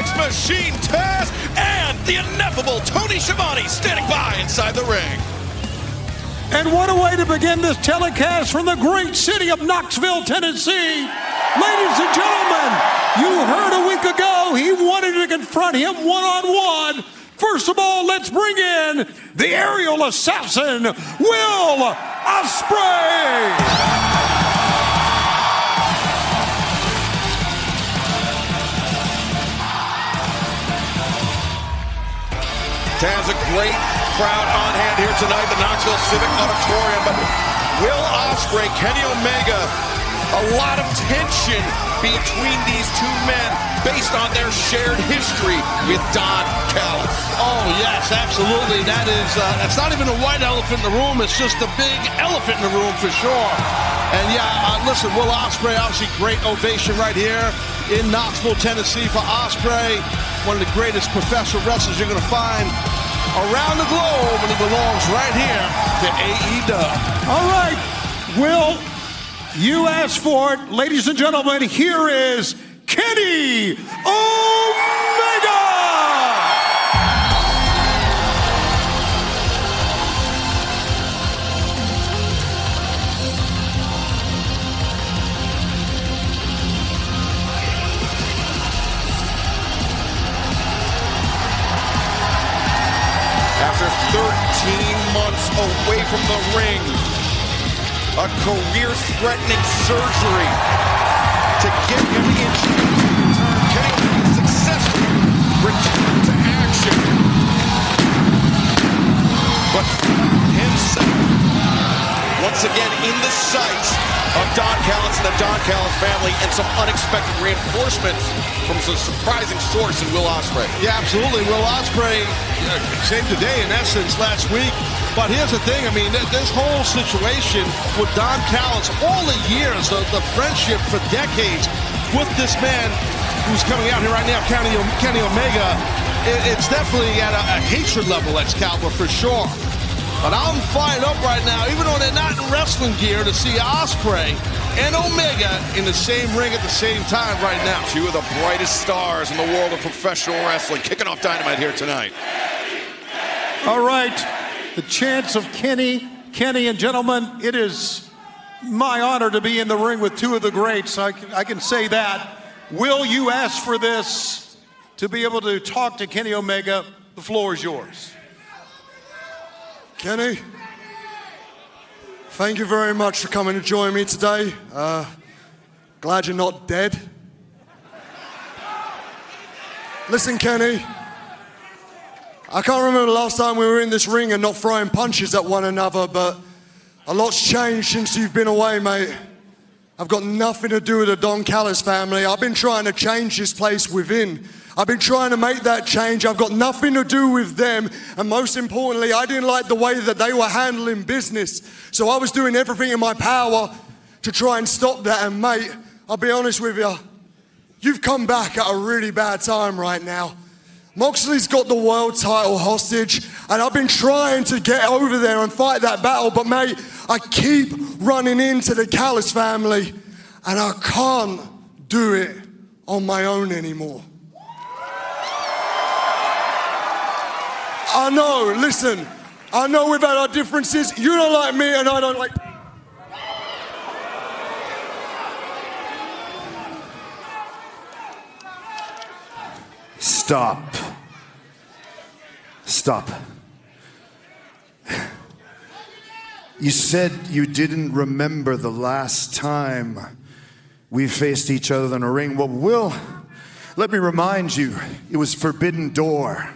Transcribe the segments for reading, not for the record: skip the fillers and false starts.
Sex Machine Taz, and the ineffable Tony Schiavone standing by inside the ring. And what a way to begin this telecast from the great city of Knoxville, Tennessee. Ladies and gentlemen, you heard a week ago he wanted to confront him one-on-one. First of all, let's bring in the aerial assassin, Will Ospreay. Taz, a great crowd on hand here tonight, the Knoxville Civic Auditorium, but Will Ospreay, Kenny Omega, a lot of tension between these two men based on their shared history with Don Callis. Oh, yes, absolutely. That is, it's not even a white elephant in the room, it's just a big elephant in the room for sure. And yeah, listen, Will Ospreay, obviously great ovation right here in Knoxville, Tennessee for Ospreay. One of the greatest professional wrestlers you're going to find around the globe, and he belongs right here to AEW. All right, Will, you asked for it. Ladies and gentlemen, here is Kenny Omega! After 13 months away from the ring, a career-threatening surgery to get him into return. Kenny Omega successfully returned to action. But himself, once again in the sights of Don Callis and the Don Callis family, and some unexpected reinforcements from some surprising source in Will Ospreay. Yeah, absolutely. Will Ospreay saved the day, in essence, last week. But here's the thing, I mean, this whole situation with Don Callis, all the years, the friendship for decades with this man who's coming out here right now, Kenny Omega, it's definitely at a hatred level, Excalibur, for sure. But I'm fired up right now, even though they're not in wrestling gear, to see Ospreay and Omega in the same ring at the same time right now. Two of the brightest stars in the world of professional wrestling, kicking off Dynamite here tonight. All right, the chance of Kenny, and gentlemen, it is my honor to be in the ring with two of the greats. I can say that. Will, you asked for this to be able to talk to Kenny Omega. The floor is yours. Kenny, thank you very much for coming to join me today. Glad you're not dead. Listen, Kenny, I can't remember the last time we were in this ring and not throwing punches at one another, but a lot's changed since you've been away, mate. I've got nothing to do with the Don Callis family. I've been trying to change this place within. I've been trying to make that change. I've got nothing to do with them. And most importantly, I didn't like the way that they were handling business. So I was doing everything in my power to try and stop that. And mate, I'll be honest with you, you've come back at a really bad time right now. Moxley's got the world title hostage, and I've been trying to get over there and fight that battle, but mate, I keep running into the Callis family, and I can't do it on my own anymore. I know, listen, I know we've had our differences. You don't like me and I don't like... Stop. Stop. You said you didn't remember the last time we faced each other in a ring. Well, Will, let me remind you, it was Forbidden Door.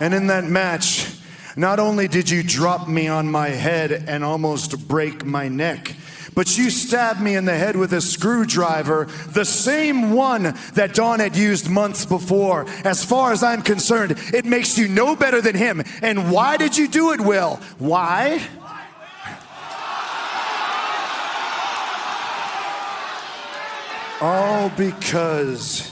And in that match, not only did you drop me on my head and almost break my neck, but you stabbed me in the head with a screwdriver, the same one that Don had used months before. As far as I'm concerned, it makes you no better than him. And why did you do it, Will? Why? All because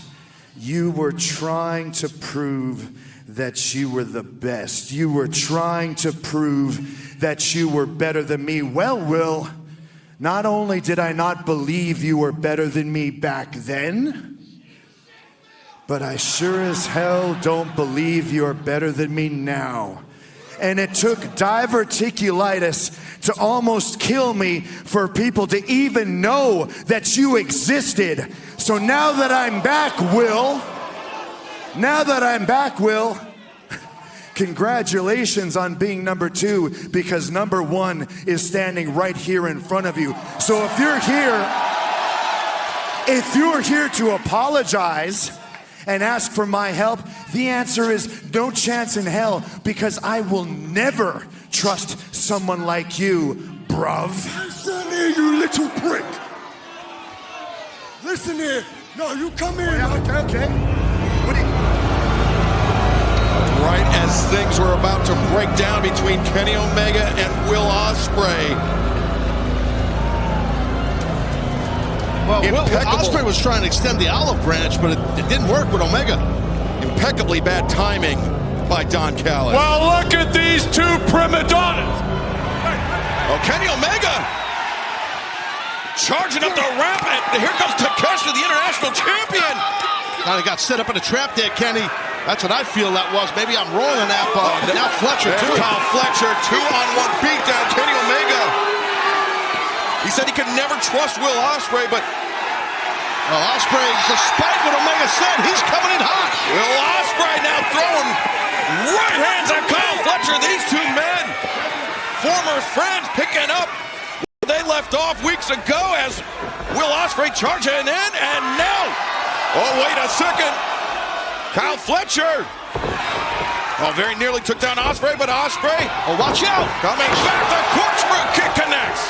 you were trying to prove that you were the best. You were trying to prove that you were better than me. Well, Will, not only did I not believe you were better than me back then, but I sure as hell don't believe you're better than me now. And it took diverticulitis to almost kill me for people to even know that you existed. So now that I'm back, Will, congratulations on being number 2, because number 1 is standing right here in front of you. So if you're here to apologize and ask for my help, the answer is no chance in hell, because I will never trust someone like you, bruv. Listen here, you little prick. Listen here. No, you come here. Okay. What do you... Right as things were about to break down between Kenny Omega and Will Ospreay. Well, Ospreay was trying to extend the olive branch, but it didn't work with Omega. Impeccably bad timing by Don Callis. Well, look at these two prima donnas. Oh, Kenny Omega charging up the ramp, and here comes Takeshita, the international champion. Kind of got set up in a trap there, Kenny. That's what I feel that was. Maybe I'm wrong on that, but now Fletcher, too. Kyle Fletcher, 2-on-1 beatdown. Kenny Omega. He said he could never trust Will Ospreay, but Ospreay, despite what Omega said, he's coming in hot. Will Ospreay now throwing right hands at Kyle Fletcher. These two men, former friends, picking up where they left off weeks ago as Will Ospreay charging in, and now, oh, wait a second. Kyle Fletcher. Oh, very nearly took down Ospreay, but Ospreay, Oh, watch out. coming back. The corkscrew kick connects.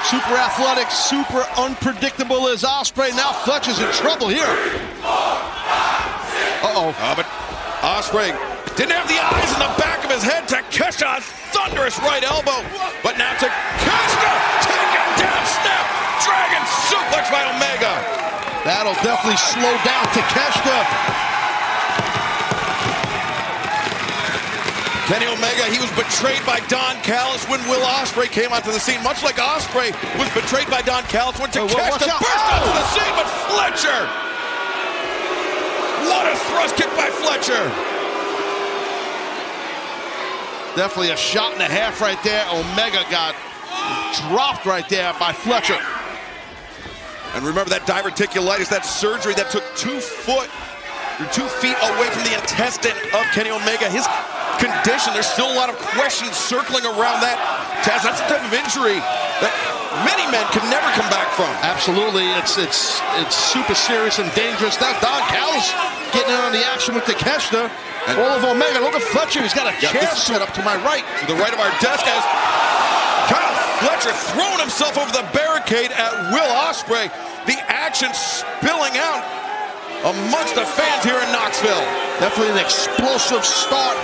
Super athletic, super unpredictable is Ospreay. Now Fletcher's in trouble here. But Ospreay didn't have the eyes in the back of his head. Takeshita, thunderous right elbow. But now Takeshita taken down, snap, dragon suplex by Omega. That'll definitely slow down Takeshita. Kenny Omega, he was betrayed by Don Callis when Will Ospreay came onto the scene, much like Ospreay was betrayed by Don Callis when Takeshita burst onto the scene, but Fletcher! What a thrust kick by Fletcher! Definitely a shot and a half right there. Omega got dropped right there by Fletcher. And remember that diverticulitis, that surgery that took 2 feet away from the intestine of Kenny Omega. His condition, there's still a lot of questions circling around that. Taz, that's the type of injury that many men can never come back from. Absolutely, it's super serious and dangerous. Now Don Callis getting in on the action with Takeshita. All of Omega. Look at Fletcher. He's got a chair set up to my right. To the right of our desk as Kyle Fletcher throwing himself over the barricade at Will Ospreay. The action spilling out amongst the fans here in Knoxville. Definitely an explosive start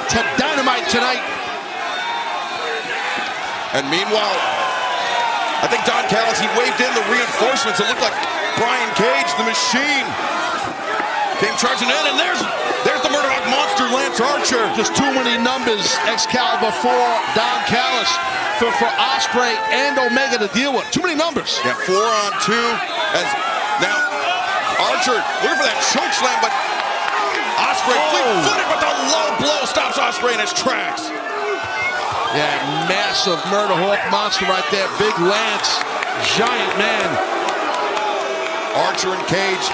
to Dynamite tonight. And meanwhile, I think Don Callis, he waved in the reinforcements. It looked like Brian Cage, the Machine, came charging in, and there's the Murdoch Monster, Lance Archer. Just too many numbers, Excalibur for Don Callis, for Ospreay and Omega to deal with. Too many numbers. Yeah, 4 on 2. As now Archer looking for that choke slam, but Ospreay fleet-footed, but the low blow stops Ospreay in his tracks. Yeah, massive Murderhawk Monster right there. Big Lance, giant man. Archer and Cage,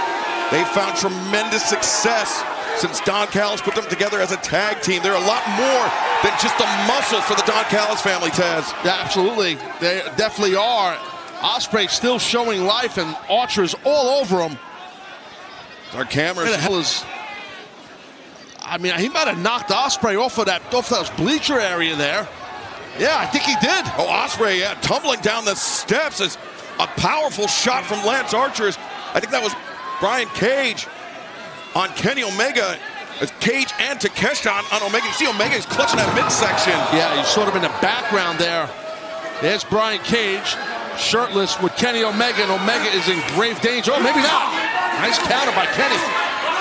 they found tremendous success since Don Callis put them together as a tag team. They're a lot more than just a muscle for the Don Callis family, Taz. Yeah, absolutely. They definitely are. Ospreay still showing life, and Archer's all over him. Our cameras. Where the hell is... I mean, he might have knocked Ospreay off that bleacher area there. Yeah, I think he did. Oh, Ospreay, yeah, tumbling down the steps as a powerful shot from Lance Archer. I think that was Brian Cage on Kenny Omega. As Cage and Takeshita on Omega. You see Omega is clutching that midsection. Yeah, he's sort of in the background there. There's Brian Cage, shirtless with Kenny Omega, and Omega is in grave danger. Oh, maybe not. Nice counter by Kenny.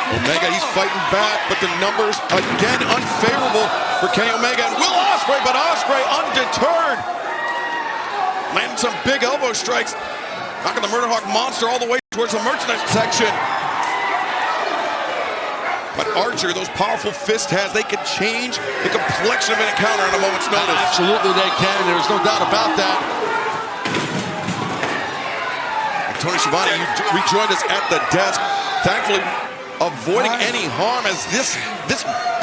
Omega, he's fighting back, but the numbers, again, unfavorable for Kenny Omega. And Will Ospreay, but Ospreay undeterred. Landing some big elbow strikes. Knocking the Murderhawk Monster all the way towards the merchandise section. But Archer, those powerful fists has, they can change the complexion of an encounter on a moment's notice. Absolutely they can. There's no doubt about that. And Tony Schiavone, you rejoined us at the desk. Thankfully, avoiding any harm as this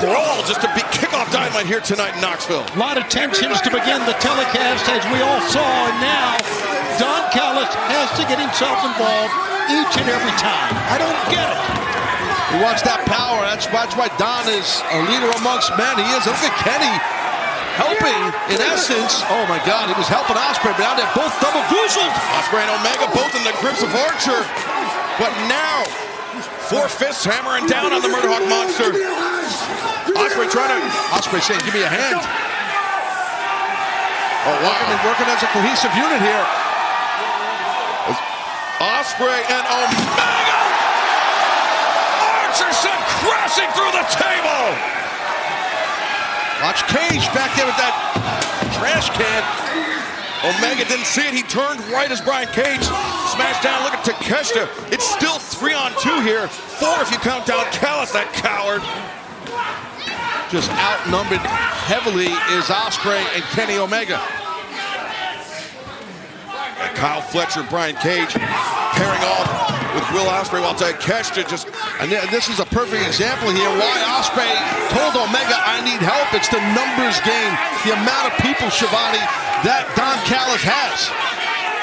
brawl just a big kickoff dynamite here tonight in Knoxville. A lot of tensions to begin the telecast, as we all saw, and now Don Callis has to get himself involved each and every time. I don't get it. He wants that power. That's why Don is a leader amongst men. He is. Look at Kenny helping, in essence. Oh my God, he was helping Ospreay, but now they're both double goozled. Ospreay and Omega both in the grips of Archer. But now, 4 fists hammering down on the Murderhawk monster. Ospreay Ospreay saying, give me a hand. Oh, wow. Working as a cohesive unit here. Ospreay and Omega! Archer sent crashing through the table! Watch Cage back there with that trash can. Omega didn't see it. He turned right as Brian Cage smashed down. Look at Takeshita. It's still 3-on-2 here. 4 if you count down Callis, that coward. Just outnumbered heavily is Ospreay and Kenny Omega. And Kyle Fletcher, Brian Cage pairing off with Will Ospreay while Takeshita just... And this is a perfect example here why Ospreay told Omega, I need help. It's the numbers game. The amount of people, Schiavone, that Don Callis has.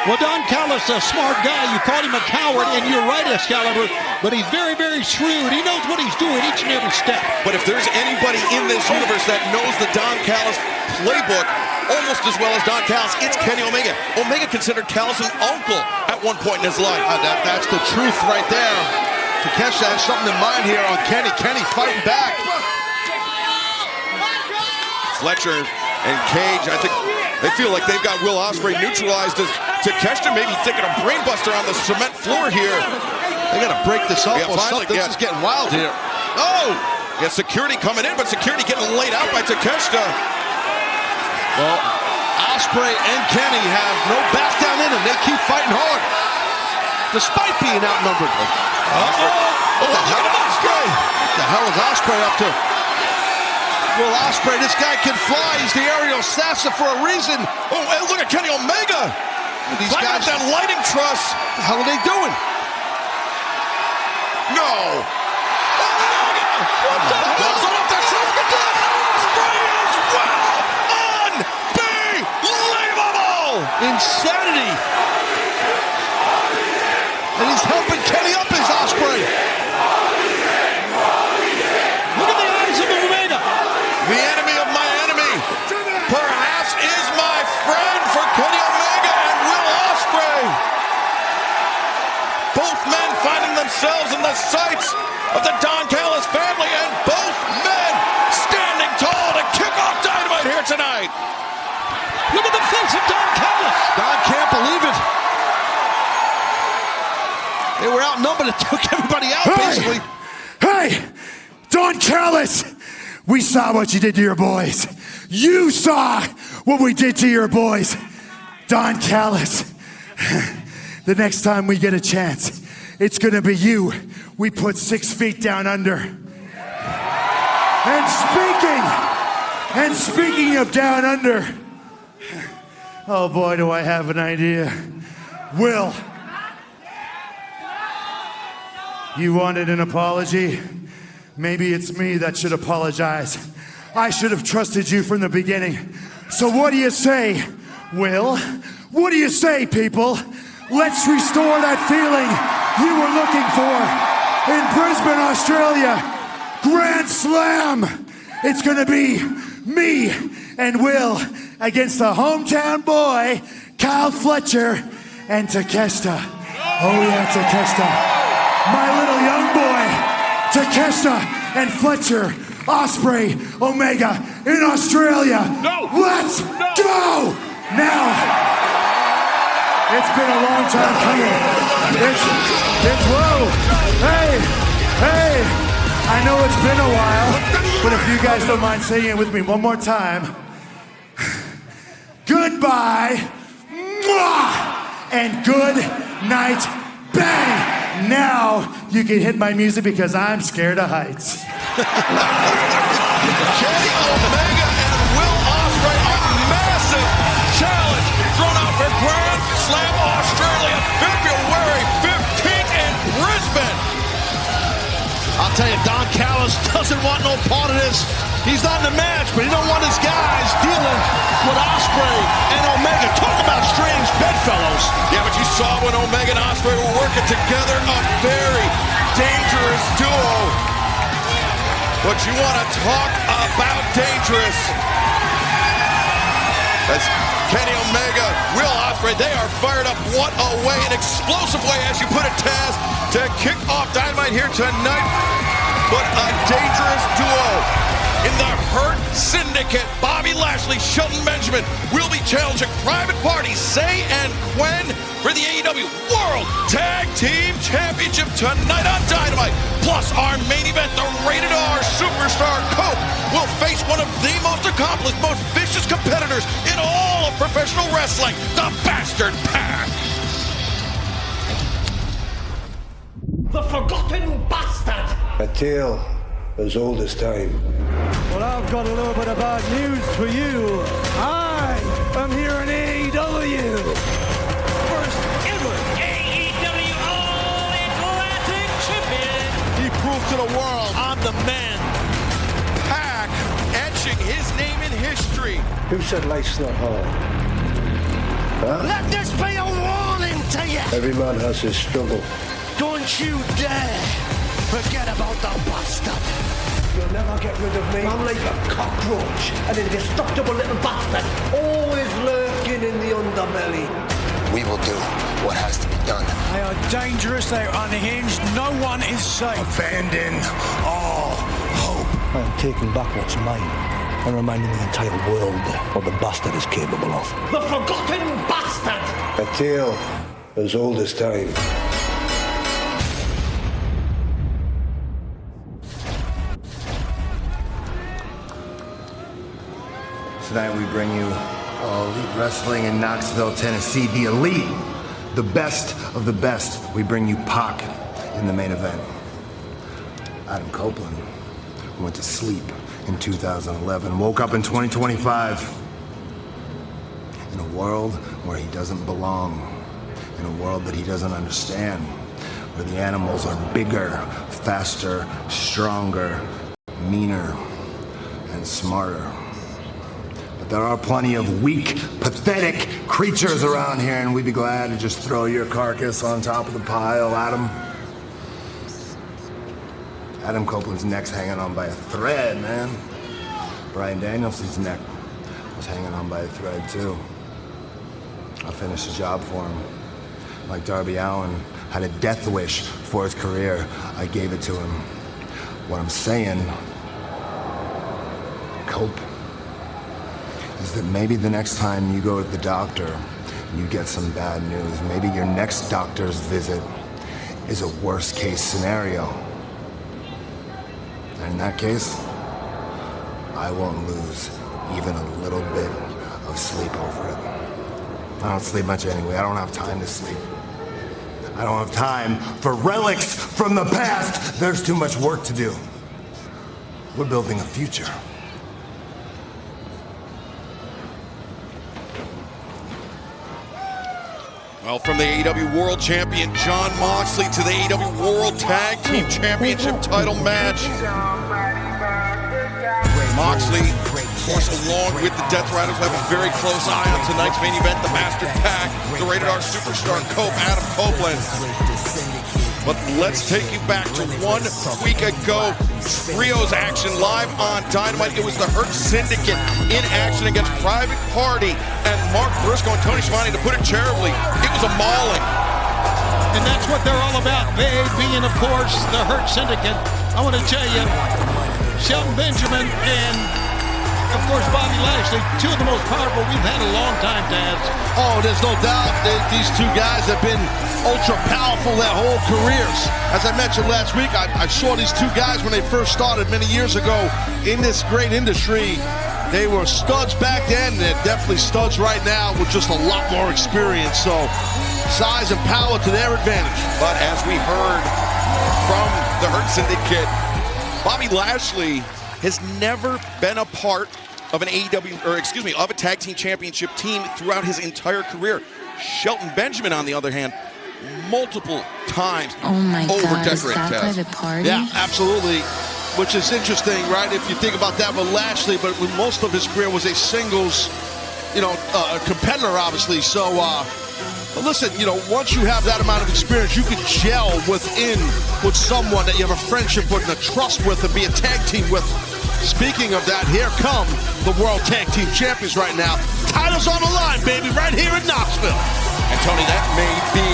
Well, Don Callis, a smart guy. You called him a coward, and you're right, Excalibur, but he's very, very shrewd. He knows what he's doing each and every step. But if there's anybody in this universe that knows the Don Callis playbook almost as well as Don Callis, it's Kenny Omega. Omega considered Callis an uncle at one point in his life. That's the truth right there. Takeshita has something in mind here on Kenny. Kenny fighting back. Fletcher and Cage, I think they feel like they've got Will Ospreay neutralized as Takeshita maybe thinking a brainbuster on the cement floor here. They got to break this up or finally, something. This is getting wild here. Oh! Yeah, security coming in, but security getting laid out by Takeshita. Well, Ospreay and Kenny have no back down in them. They keep fighting hard, despite being outnumbered. What the hell is Ospreay? What the hell is Ospreay up to? Will Ospreay, this guy can fly. He's the aerial assassin for a reason. Oh, and look at Kenny Omega. These guys, that lighting truss. What the hell are they doing? No. Omega! What the hell? Off the truss. Ospreay as well. Unbelievable. Insanity. And he's helping Kenny up as Ospreay. Look at the eyes of Omega. The enemy of my enemy perhaps is my friend for Kenny Omega and Will Ospreay. Both men finding themselves in the sights of the Don Callis family, and both men standing tall to kick off Dynamite here tonight. Look at the face of Don Callis. Don can't believe it. They were outnumbered and took everybody out, basically. Hey, Don Callis, we saw what you did to your boys. You saw what we did to your boys. Don Callis, the next time we get a chance, it's gonna be you. We put 6 feet down under. And speaking of down under, oh boy, do I have an idea. Will, you wanted an apology? Maybe it's me that should apologize. I should have trusted you from the beginning. So what do you say, Will? What do you say, people? Let's restore that feeling you were looking for in Brisbane, Australia. Grand Slam. It's gonna be me and Will against the hometown boy, Kyle Fletcher, and Takeshita. Oh yeah, Takeshita. My little young boy, Takeshita and Fletcher, Ospreay, Omega in Australia. No. Let's go! Now, it's been a long time coming. It's whoa. Hey, I know it's been a while, but if you guys don't mind saying it with me one more time. Goodbye, mwah, and good night, bang! Now you can hit my music because I'm scared of heights. Kenny Omega and Will Ospreay, a massive challenge thrown out for Grand Slam Australia, February 15th in Brisbane. I'll tell you, Don Callis doesn't want no part of this. He's not in the match, but he don't want his guys dealing with Ospreay and Omega. Talk about strange bedfellows. Yeah, but you saw when Omega and Ospreay were working together, a very dangerous duo. But you want to talk about dangerous. That's Kenny Omega, Will Ospreay, they are fired up. What a way, an explosive way, as you put it, Taz, to kick off Dynamite here tonight. But a dangerous duo. In the Hurt Syndicate, Bobby Lashley, Shelton Benjamin will be challenging Private Party, Say and Gwen for the AEW World Tag Team Championship tonight on Dynamite. Plus our main event, the Rated R Superstar Cope will face one of the most accomplished, most vicious competitors in all of professional wrestling, the Bastard Pack. The Forgotten Bastard. A tale as old as time. Well, I've got a little bit of bad news for you. I am here in AEW. First ever AEW All-Atlantic Champion. He proved to the world, I'm the man. Pack etching his name in history. Who said life's not hard? Huh? Let this be a warning to you. Every man has his struggle. Don't you dare forget about the bastard. You'll never get rid of me. I'm like a cockroach, an indestructible little bastard, always lurking in the underbelly. We will do what has to be done. They are dangerous, they are unhinged, no one is safe. Abandon all hope. I am taking back what's mine and reminding the entire world what the bastard is capable of. The Forgotten Bastard. A tale as old as time. Tonight we bring you All Elite Wrestling in Knoxville, Tennessee. The elite, the best of the best. We bring you Pac in the main event. Adam Copeland went to sleep in 2011, woke up in 2025 in a world where he doesn't belong, in a world that he doesn't understand, where the animals are bigger, faster, stronger, meaner, and smarter. There are plenty of weak, pathetic creatures around here, and we'd be glad to just throw your carcass on top of the pile, Adam. Adam Copeland's neck's hanging on by a thread, man. Bryan Danielson's neck was hanging on by a thread, too. I finished the job for him. Like Darby Allin had a death wish for his career, I gave it to him. What I'm saying, Cope, is that maybe the next time you go to the doctor, you get some bad news. Maybe your next doctor's visit is a worst case scenario. And in that case, I won't lose even a little bit of sleep over it. I don't sleep much anyway. I don't have time to sleep. I don't have time for relics from the past. There's too much work to do. We're building a future. Well, from the AEW World Champion Jon Moxley to the AEW World Tag Team Championship title match. Moxley, of course, along with the Death Riders, have a very close eye on tonight's main event, the Bastard Pack, the Rated R Superstar Cope, Adam Copeland. But let's take you back to 1 week ago. Trios action live on Dynamite. It was the Hurt Syndicate in action against Private Party and Mark Briscoe and Tony Schiavone. To put it charitably, it was a mauling. And that's what they're all about. They being, of course, the Hurt Syndicate. I want to tell you, Shelton Benjamin and, of course, Bobby Lashley, two of the most powerful we've had in a long time, Taz. Oh, there's no doubt these two guys have been ultra powerful their whole careers. As I mentioned last week, I saw these two guys when they first started many years ago in this great industry. They were studs back then, and they're definitely studs right now with just a lot more experience. So size and power to their advantage. But as we heard from the Hurt Syndicate, Bobby Lashley has never been a part of an of a tag team championship team throughout his entire career. Shelton Benjamin, on the other hand, multiple times over-decorated. Private Party? Yeah, absolutely. Which is interesting, right? If you think about that with Lashley, but when most of his career was a singles, competitor, obviously. So, but listen, once you have that amount of experience, you can gel with someone that you have a friendship with and a trust with and be a tag team with. Speaking of that, here come the World Tag Team Champions right now. Titles on the line, baby, right here in Knoxville. And Tony, that may be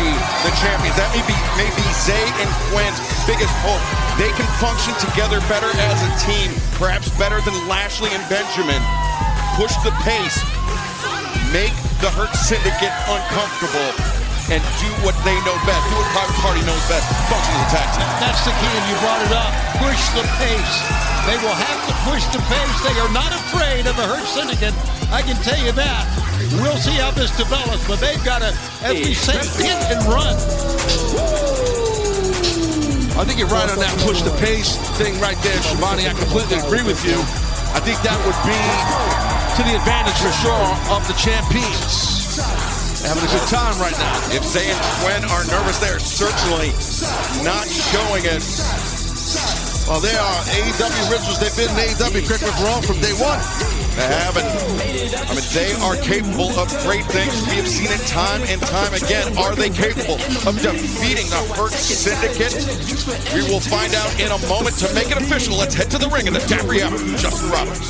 the champions. That may be Zay and Quinn's biggest hope. They can function together better as a team, perhaps better than Lashley and Benjamin. Push the pace, make the Hurt Syndicate uncomfortable, and do what they know best. Do what Private Party knows best. Function as a tag team. That's the key, and you brought it up. Push the pace. They will have to push the pace. They are not afraid of the Hurt Syndicate. I can tell you that. We'll see how this develops, but they've got to, as we say, hit and run. I think you're right on that push the pace thing right there, Shivani. I completely agree with you. I think that would be to the advantage for sure of the champions. Having a good time right now. If Zay and Quinn are nervous, they are certainly not showing it. Well, they are AEW originals. They've been in AEW, correct me if I'm wrong, from day one. They haven't. They are capable of great things. We have seen it time and time again. Are they capable of defeating the Hurt Syndicate? We will find out in a moment. To make it official, let's head to the ring in the Dapper Hour. Justin Roberts.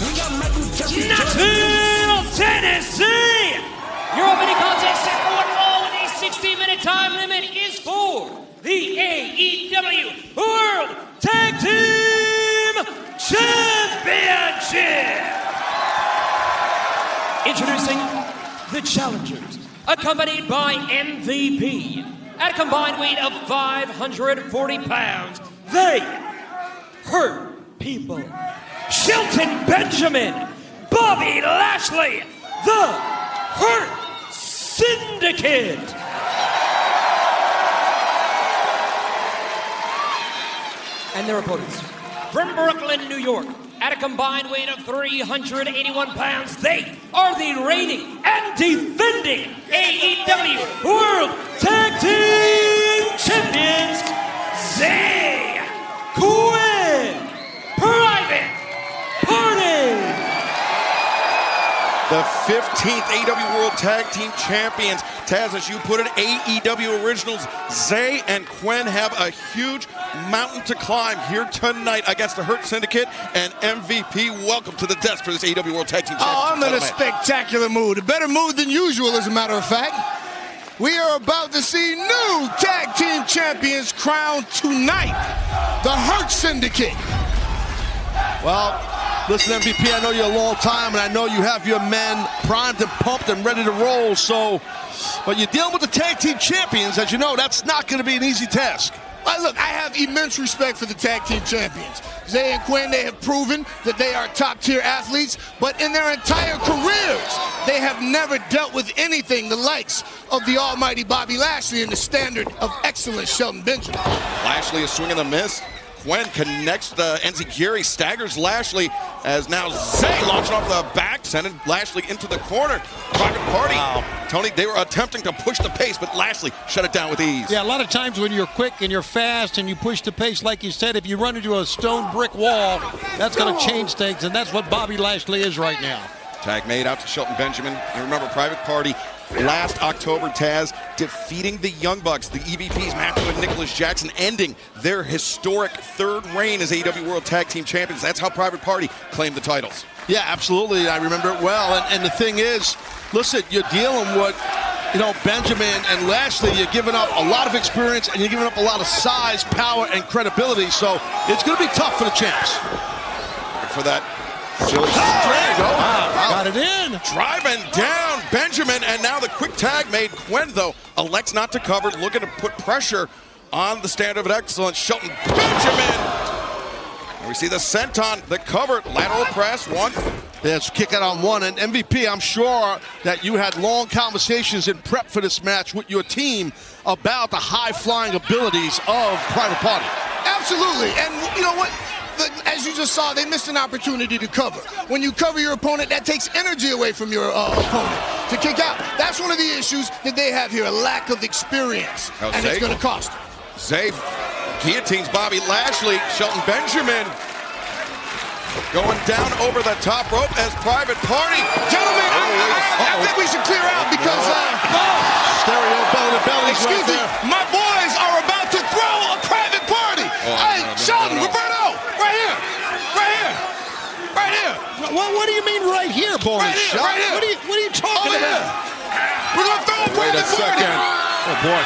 Knoxville, Tennessee! Your opening contest set for one fall with a 60-minute time limit is for the AEW World Tag Team Championship! Introducing the challengers, accompanied by MVP. At a combined weight of 540 pounds, they hurt people. Shelton Benjamin, Bobby Lashley, the Hurt Syndicate. And their opponents, from Brooklyn, New York, at a combined weight of 381 pounds, they are the reigning and defending AEW World Tag Team Champions, Zay, Quinn, Private Party. The 15th AEW World Tag Team Champions. Taz, as you put it, AEW Originals, Zay and Quinn have a huge mountain to climb here tonight against the Hurt Syndicate and MVP. Welcome to the desk for this AEW World Tag Team Championship. Oh, I'm in a spectacular mood. A better mood than usual, as a matter of fact. We are about to see new tag team champions crowned tonight. The Hurt Syndicate. Well, listen, MVP, I know you're a long time, and I know you have your men primed and pumped and ready to roll, but you're dealing with the tag team champions. As you know, that's not going to be an easy task. Look, I have immense respect for the tag team champions. Zay and Quinn, they have proven that they are top-tier athletes, but in their entire careers, they have never dealt with anything the likes of the almighty Bobby Lashley and the standard of excellence Shelton Benjamin. Lashley is swinging the miss. Quinn connects the Enziguri, staggers Lashley, as now Zay launching off the back, sending Lashley into the corner. Private Party. Wow. Tony, they were attempting to push the pace, but Lashley shut it down with ease. Yeah, a lot of times when you're quick and you're fast and you push the pace, like you said, if you run into a stone brick wall, that's going to change things, and that's what Bobby Lashley is right now. Tag made out to Shelton Benjamin. And remember, Private Party last October, Taz, defeating the Young Bucks, the EVPs, Matthew and Nicholas Jackson, ending their historic third reign as AEW World Tag Team Champions. That's how Private Party claimed the titles. Yeah, absolutely. I remember it well. And the thing is, listen, you're dealing with, Benjamin and Lashley. You're giving up a lot of experience, and you're giving up a lot of size, power, and credibility. So it's going to be tough for the champs. For that silly drag. Wow. Got it in. Driving down Benjamin, and now the quick tag made. Quinn, though, elects not to cover, looking to put pressure on the standard of excellence. Shelton Benjamin. And we see the senton, the cover, lateral press, one. Let's kick it on one. And MVP, I'm sure that you had long conversations in prep for this match with your team about the high-flying abilities of Private Party. Absolutely. And you know what? as you just saw, they missed an opportunity to cover. When you cover your opponent, that takes energy away from your opponent to kick out. That's one of the issues that they have here, a lack of experience, and it's going to cost. Zay guillotines Bobby Lashley. Shelton Benjamin going down over the top rope as Private Party. Gentlemen, I think we should clear out because stereo belly-to-belly. Excuse me, my boys are about to throw a Private Party. Hey, Shelton, Roberto, right here. What do you mean right here, boys? Right here. What are you talking about? We're going to throw a Private Party. Oh, boy.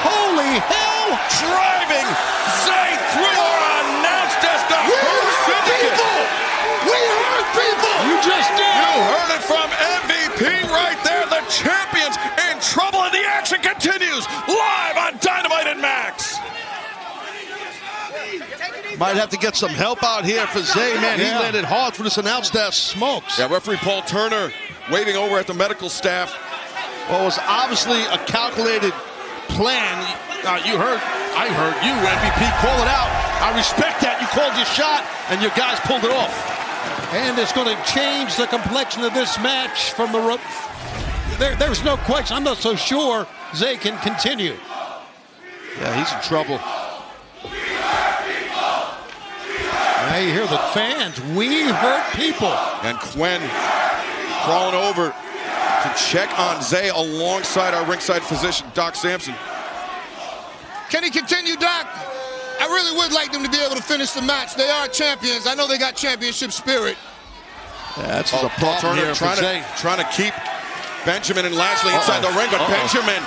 Holy hell! Driving Zay through our announce desk. We hurt people! You just did! You heard it from MVP right there. The champions in trouble, and the action continues live on Dynamite and Max. Might have to get some help out here for Zay, man. He landed hard for this announce desk. Smokes. Yeah, referee Paul Turner waving over at the medical staff. Well, it was obviously a calculated plan. I heard you, MVP, call it out. I respect that. You called your shot, and your guys pulled it off. And it's going to change the complexion of this match from the rope. There's no question. I'm not so sure Zay can continue. Yeah, he's in trouble. Now you hear the fans. We hurt people. And Quinn crawling over to check on Zay alongside our ringside physician, Doc Sampson. Can he continue, Doc? I really would like them to be able to finish the match. They are champions. I know they got championship spirit. Yeah, that's a problem here for Zay. Trying to keep Benjamin and Lashley inside the ring, but Benjamin.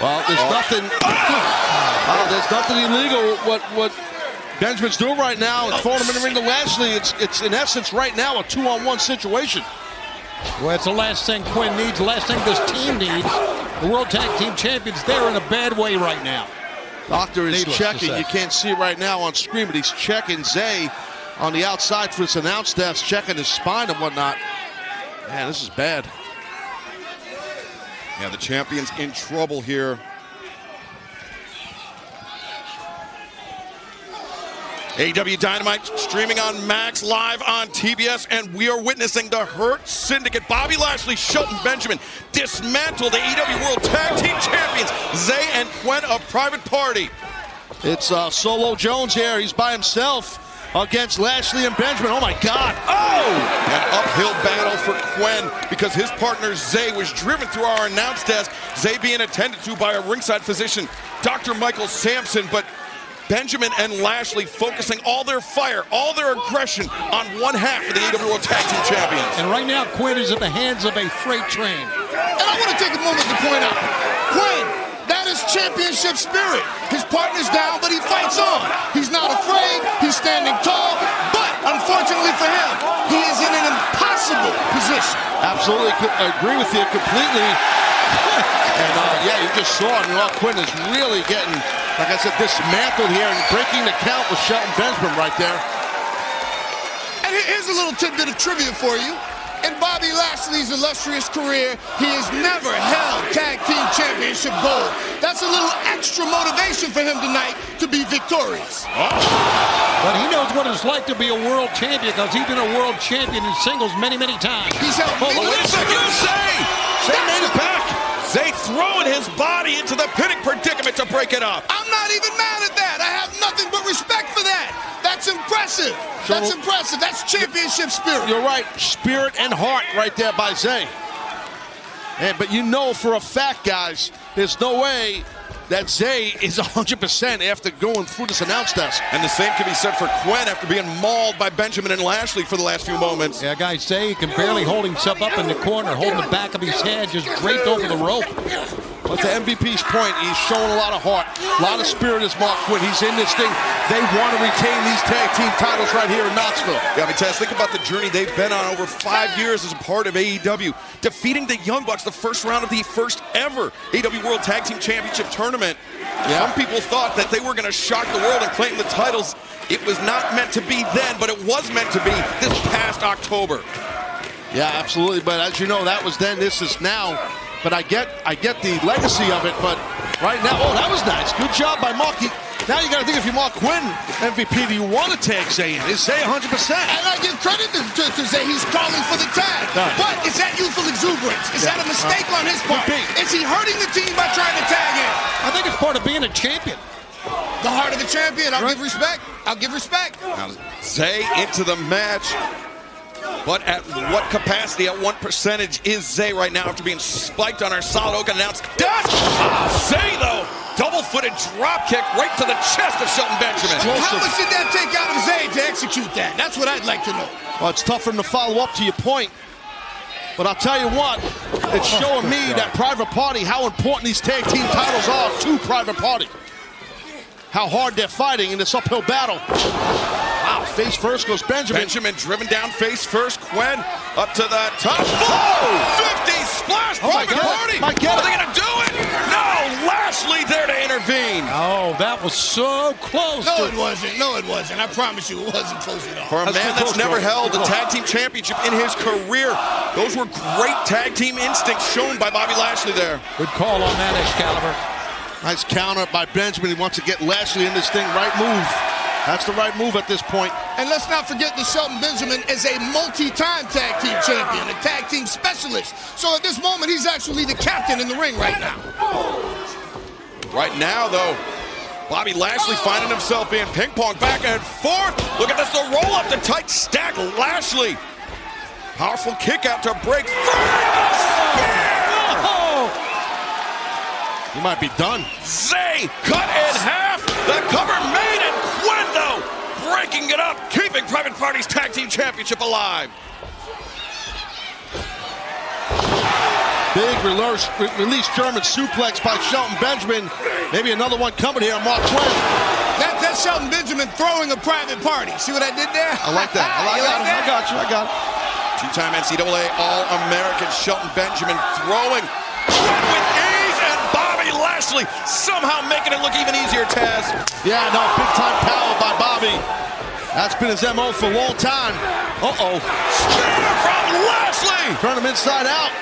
Well, there's nothing. There's nothing illegal. What Benjamin's doing right now, it's throwing him in the ring to Lashley. It's in essence right now a 2-on-1 situation. Well, it's the last thing Quinn needs, the last thing this team needs. The World Tag Team Champions, they're in a bad way right now. Doctor is checking. You can't see it right now on screen, but he's checking Zay on the outside for his announce desk, checking his spine and whatnot. Man, this is bad. Yeah, the champion's in trouble here. AEW Dynamite streaming on Max, live on TBS, and we are witnessing the Hurt Syndicate. Bobby Lashley, Shelton Benjamin dismantle the AEW World Tag Team Champions, Zay and Quinn of Private Party. It's Solo Jones here. He's by himself against Lashley and Benjamin. Oh, my God. Oh! An uphill battle for Quinn because his partner Zay was driven through our announce desk. Zay being attended to by a ringside physician, Dr. Michael Sampson, but Benjamin and Lashley focusing all their fire, all their aggression on one half of the AEW World Tag Team Champions. And right now, Quinn is in the hands of a freight train. And I want to take a moment to point out, Quinn, that is championship spirit. His partner's down, but he fights on. He's not afraid. He's standing tall. But unfortunately for him, he is in an impossible position. Absolutely, agree with you completely. And yeah, you just saw it. Quinn is really getting, like I said, dismantled here and breaking the count with Shelton Benjamin right there. And here's a little tidbit of trivia for you. In Bobby Lashley's illustrious career, he has never held Tag Team Championship gold. That's a little extra motivation for him tonight to be victorious. But he knows what it's like to be a world champion because he's been a world champion in singles many, many times. He's held wait a second, Zay made it back. Zay throwing his body into the pinning predicament to break it up. I'm not even mad at that. I have nothing but respect for that. That's impressive. That's impressive. That's championship spirit. You're right. Spirit and heart right there by Zay. But you know for a fact, guys, there's no way that Zay is 100% after going through this announce desk. And the same can be said for Quinn after being mauled by Benjamin and Lashley for the last few moments. Yeah, guys, Zay can barely hold himself up in the corner, holding the back of his head just draped over the rope. But to MVP's point, he's showing a lot of heart, a lot of spirit as Mark Quinn. He's in this thing. They want to retain these tag team titles right here in Knoxville. Yeah, I mean, Tess, think about the journey they've been on over 5 years as a part of AEW, defeating the Young Bucks the first round of the first ever AEW World Tag Team Championship tournament. Yeah. Some people thought that they were going to shock the world and claim the titles. It was not meant to be then, but it was meant to be this past October. Yeah, absolutely. But as you know, that was then, this is now. But I get the legacy of it, but right now, oh, that was nice. Good job by Marky. Now you got to think, if you're Mark Quinn, MVP, do you want to tag Zay in? Is Zay 100%? And I give credit to Zay. He's calling for the tag. But is that youthful exuberance? Is that a mistake on his part? Is he hurting the team by trying to tag in? I think it's part of being a champion. The heart of the champion. I'll give respect. I'll give respect. Now, Zay into the match. But at what capacity, at what percentage is Zay right now after being spiked on our solid oak and announced death? Zay, though, double-footed drop kick right to the chest of Shelton Benjamin. How much did that take out of Zay to execute that? That's what I'd like to know. Well, it's tough for him to follow up to your point. But I'll tell you what, it's showing me that Private Party, how important these tag team titles are to Private Party. How hard they're fighting in this uphill battle. Wow, face first goes Benjamin. Benjamin driven down face first. Quinn up to the top. Whoa! 50 splash. Private Party. Are they going to do it? No, Lashley there to intervene. Oh, that was so close. No, it wasn't. No, it wasn't. I promise you, it wasn't close at all. For a man that's never held a tag team championship in his career, those were great tag team instincts shown by Bobby Lashley there. Good call on that, Excalibur. Nice counter by Benjamin. He wants to get Lashley in this thing. Right move. That's the right move at this point. And let's not forget that Shelton Benjamin is a multi-time tag team champion, a tag team specialist. So at this moment, he's actually the captain in the ring right now. Right now, though, Bobby Lashley finding himself being ping-pong back and forth. Look at this, the roll-up, the tight stack. Lashley. Powerful kick out to break free. He might be done. Zay cut in half. The cover made, and Quinn, though, breaking it up, keeping Private Party's tag team championship alive. Big release German suplex by Shelton Benjamin. Maybe another one coming here on Mark Quinn. That's Shelton Benjamin throwing a Private Party. See what I did there? I like that. I got you. I got it. Two-time NCAA All-American Shelton Benjamin throwing with ease, and Bobby Lashley somehow making it look even easier, Taz. Yeah, no, big-time power by Bobby. That's been his MO for a long time. Uh-oh. Spear from Lashley. Turn him inside out.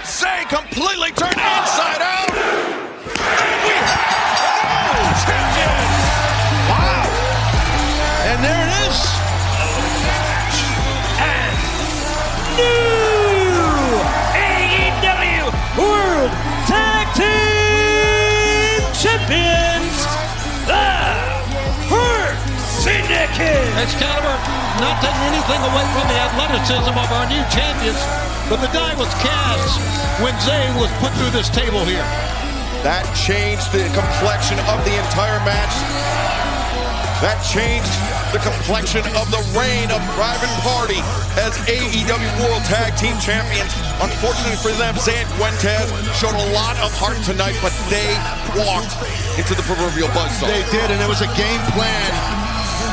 Zay completely turned inside out. And we have champion. Wow. And there it is. And new AEW World Tag Team Champions, the Hurt Syndicate. Excalibur, not taking anything away from the athleticism of our new champions, but the die was cast when Zay was put through this table here. That changed the complexion of the entire match. That changed the complexion of the reign of Private Party as AEW World Tag Team Champions. Unfortunately for them, Zay and Quintez showed a lot of heart tonight, but they walked into the proverbial buzzsaw. They did, and it was a game plan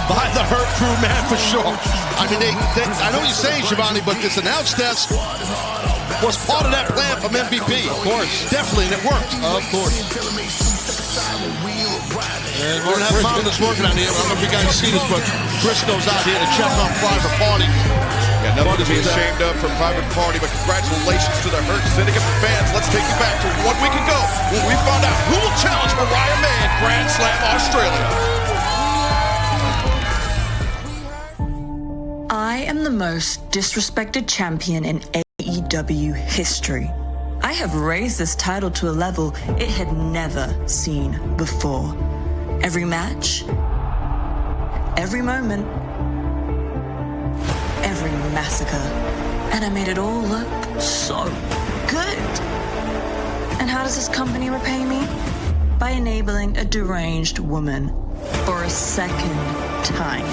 by the Hurt Crew, man, for sure. I mean, I know you're saying, Shivani, but this announce desk was part of that plan from MVP. Of course. Definitely, and it worked. Of course. And we're going to have monitors working on here. I don't know if you guys see this, but Briscoe's out here to check on Private Party. Yeah, nothing to be ashamed of from Private Party, but congratulations to the Hurt Syndicate fans. Let's take you back to 1 week ago when we found out who will challenge Mariah May at Grand Slam Australia. I am the most disrespected champion in AEW history. I have raised this title to a level it had never seen before. Every match, every moment, every massacre, and I made it all look so good. And how does this company repay me? By enabling a deranged woman for a second time.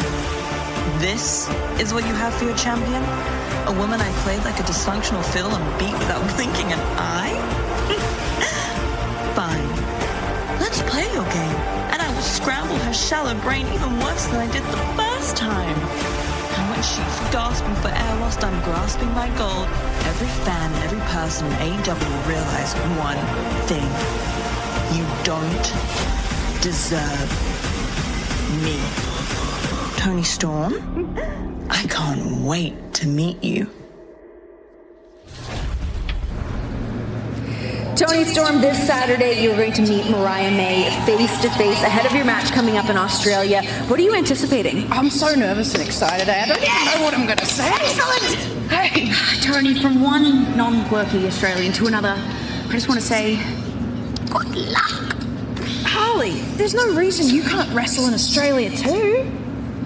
This is what you have for your champion? A woman I played like a dysfunctional fiddle and beat without blinking an eye? Fine. Let's play your game, and I will scramble her shallow brain even worse than I did the first time. And when she's gasping for air whilst I'm grasping my gold, every fan and every person in AEW will realize one thing. You don't deserve me. Tony Storm, I can't wait to meet you. Toni Storm, this Saturday you're going to meet Mariah May face-to-face ahead of your match coming up in Australia. What are you anticipating? I'm so nervous and excited. I don't even know what I'm going to say. Excellent! Hey, Toni, from one non-quirky Australian to another, I just want to say, good luck. Harley, there's no reason you can't wrestle in Australia too.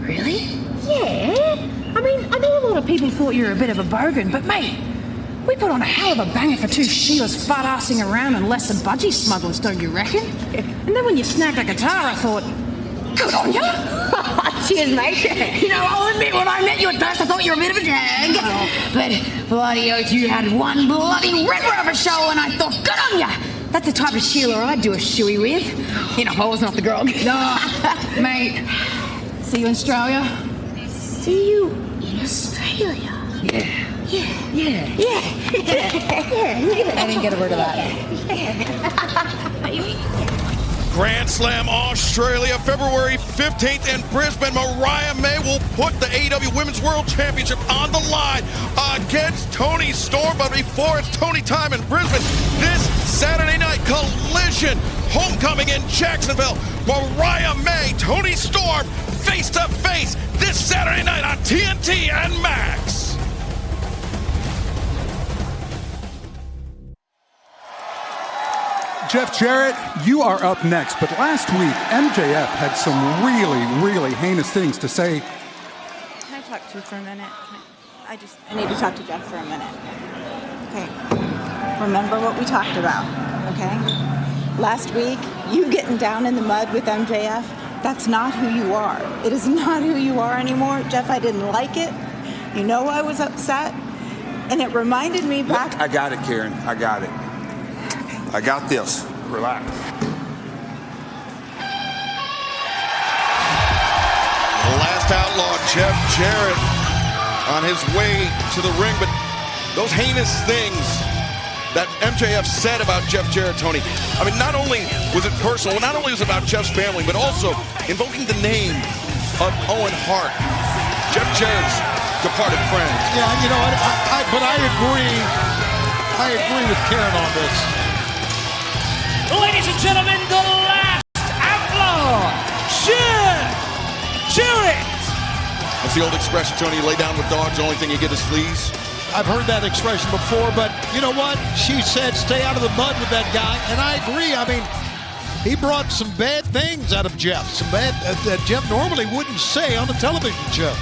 Really? Yeah. I mean, I know a lot of people thought you were a bit of a bogan, but mate, we put on a hell of a banger for two Sheilas fart-assing around and less than budgie smugglers, don't you reckon? And then when you snagged a guitar, I thought, good on ya! Cheers, mate. You know, I'll admit, when I met you at first, I thought you were a bit of a jag. But bloody oath, you had one bloody ripper of a show, and I thought, good on ya! That's the type of Sheila I'd do a shoey with. You know, if I wasn't off the grog. No, mate. See you in Australia? See you in Australia? Yeah. Yeah. I didn't get a word of that. Grand Slam Australia, February 15th in Brisbane. Mariah May will put the AEW Women's World Championship on the line against Toni Storm. But before it's Toni time in Brisbane, this Saturday night collision, homecoming in Jacksonville. Mariah May, Toni Storm, face to face this Saturday night on TNT and Max. Jeff Jarrett, you are up next, but last week, MJF had some really heinous things to say. Can I talk to you for a minute? I need to talk to Jeff for a minute. Okay. Remember what we talked about, okay? Last week, you getting down in the mud with MJF, that's not who you are. It is not who you are anymore. Jeff, I didn't like it. You know I was upset. And it reminded me back... Look, I got it, Karen. I got it. I got this. Relax. The last outlaw, Jeff Jarrett, on his way to the ring. But those heinous things that MJF said about Jeff Jarrett, Tony, I mean, not only was it personal, not only was it about Jeff's family, but also invoking the name of Owen Hart, Jeff Jarrett's departed friend. Yeah, you know, but I agree. I agree with Karen on this. Ladies and gentlemen, the last outlaw, Jeff Jarrett. That's the old expression, Tony, lay down with dogs, the only thing you get is fleas. I've heard that expression before, but you know what? She said stay out of the mud with that guy, and I agree. I mean, he brought some bad things out of Jeff, some bad that Jeff normally wouldn't say on a television show.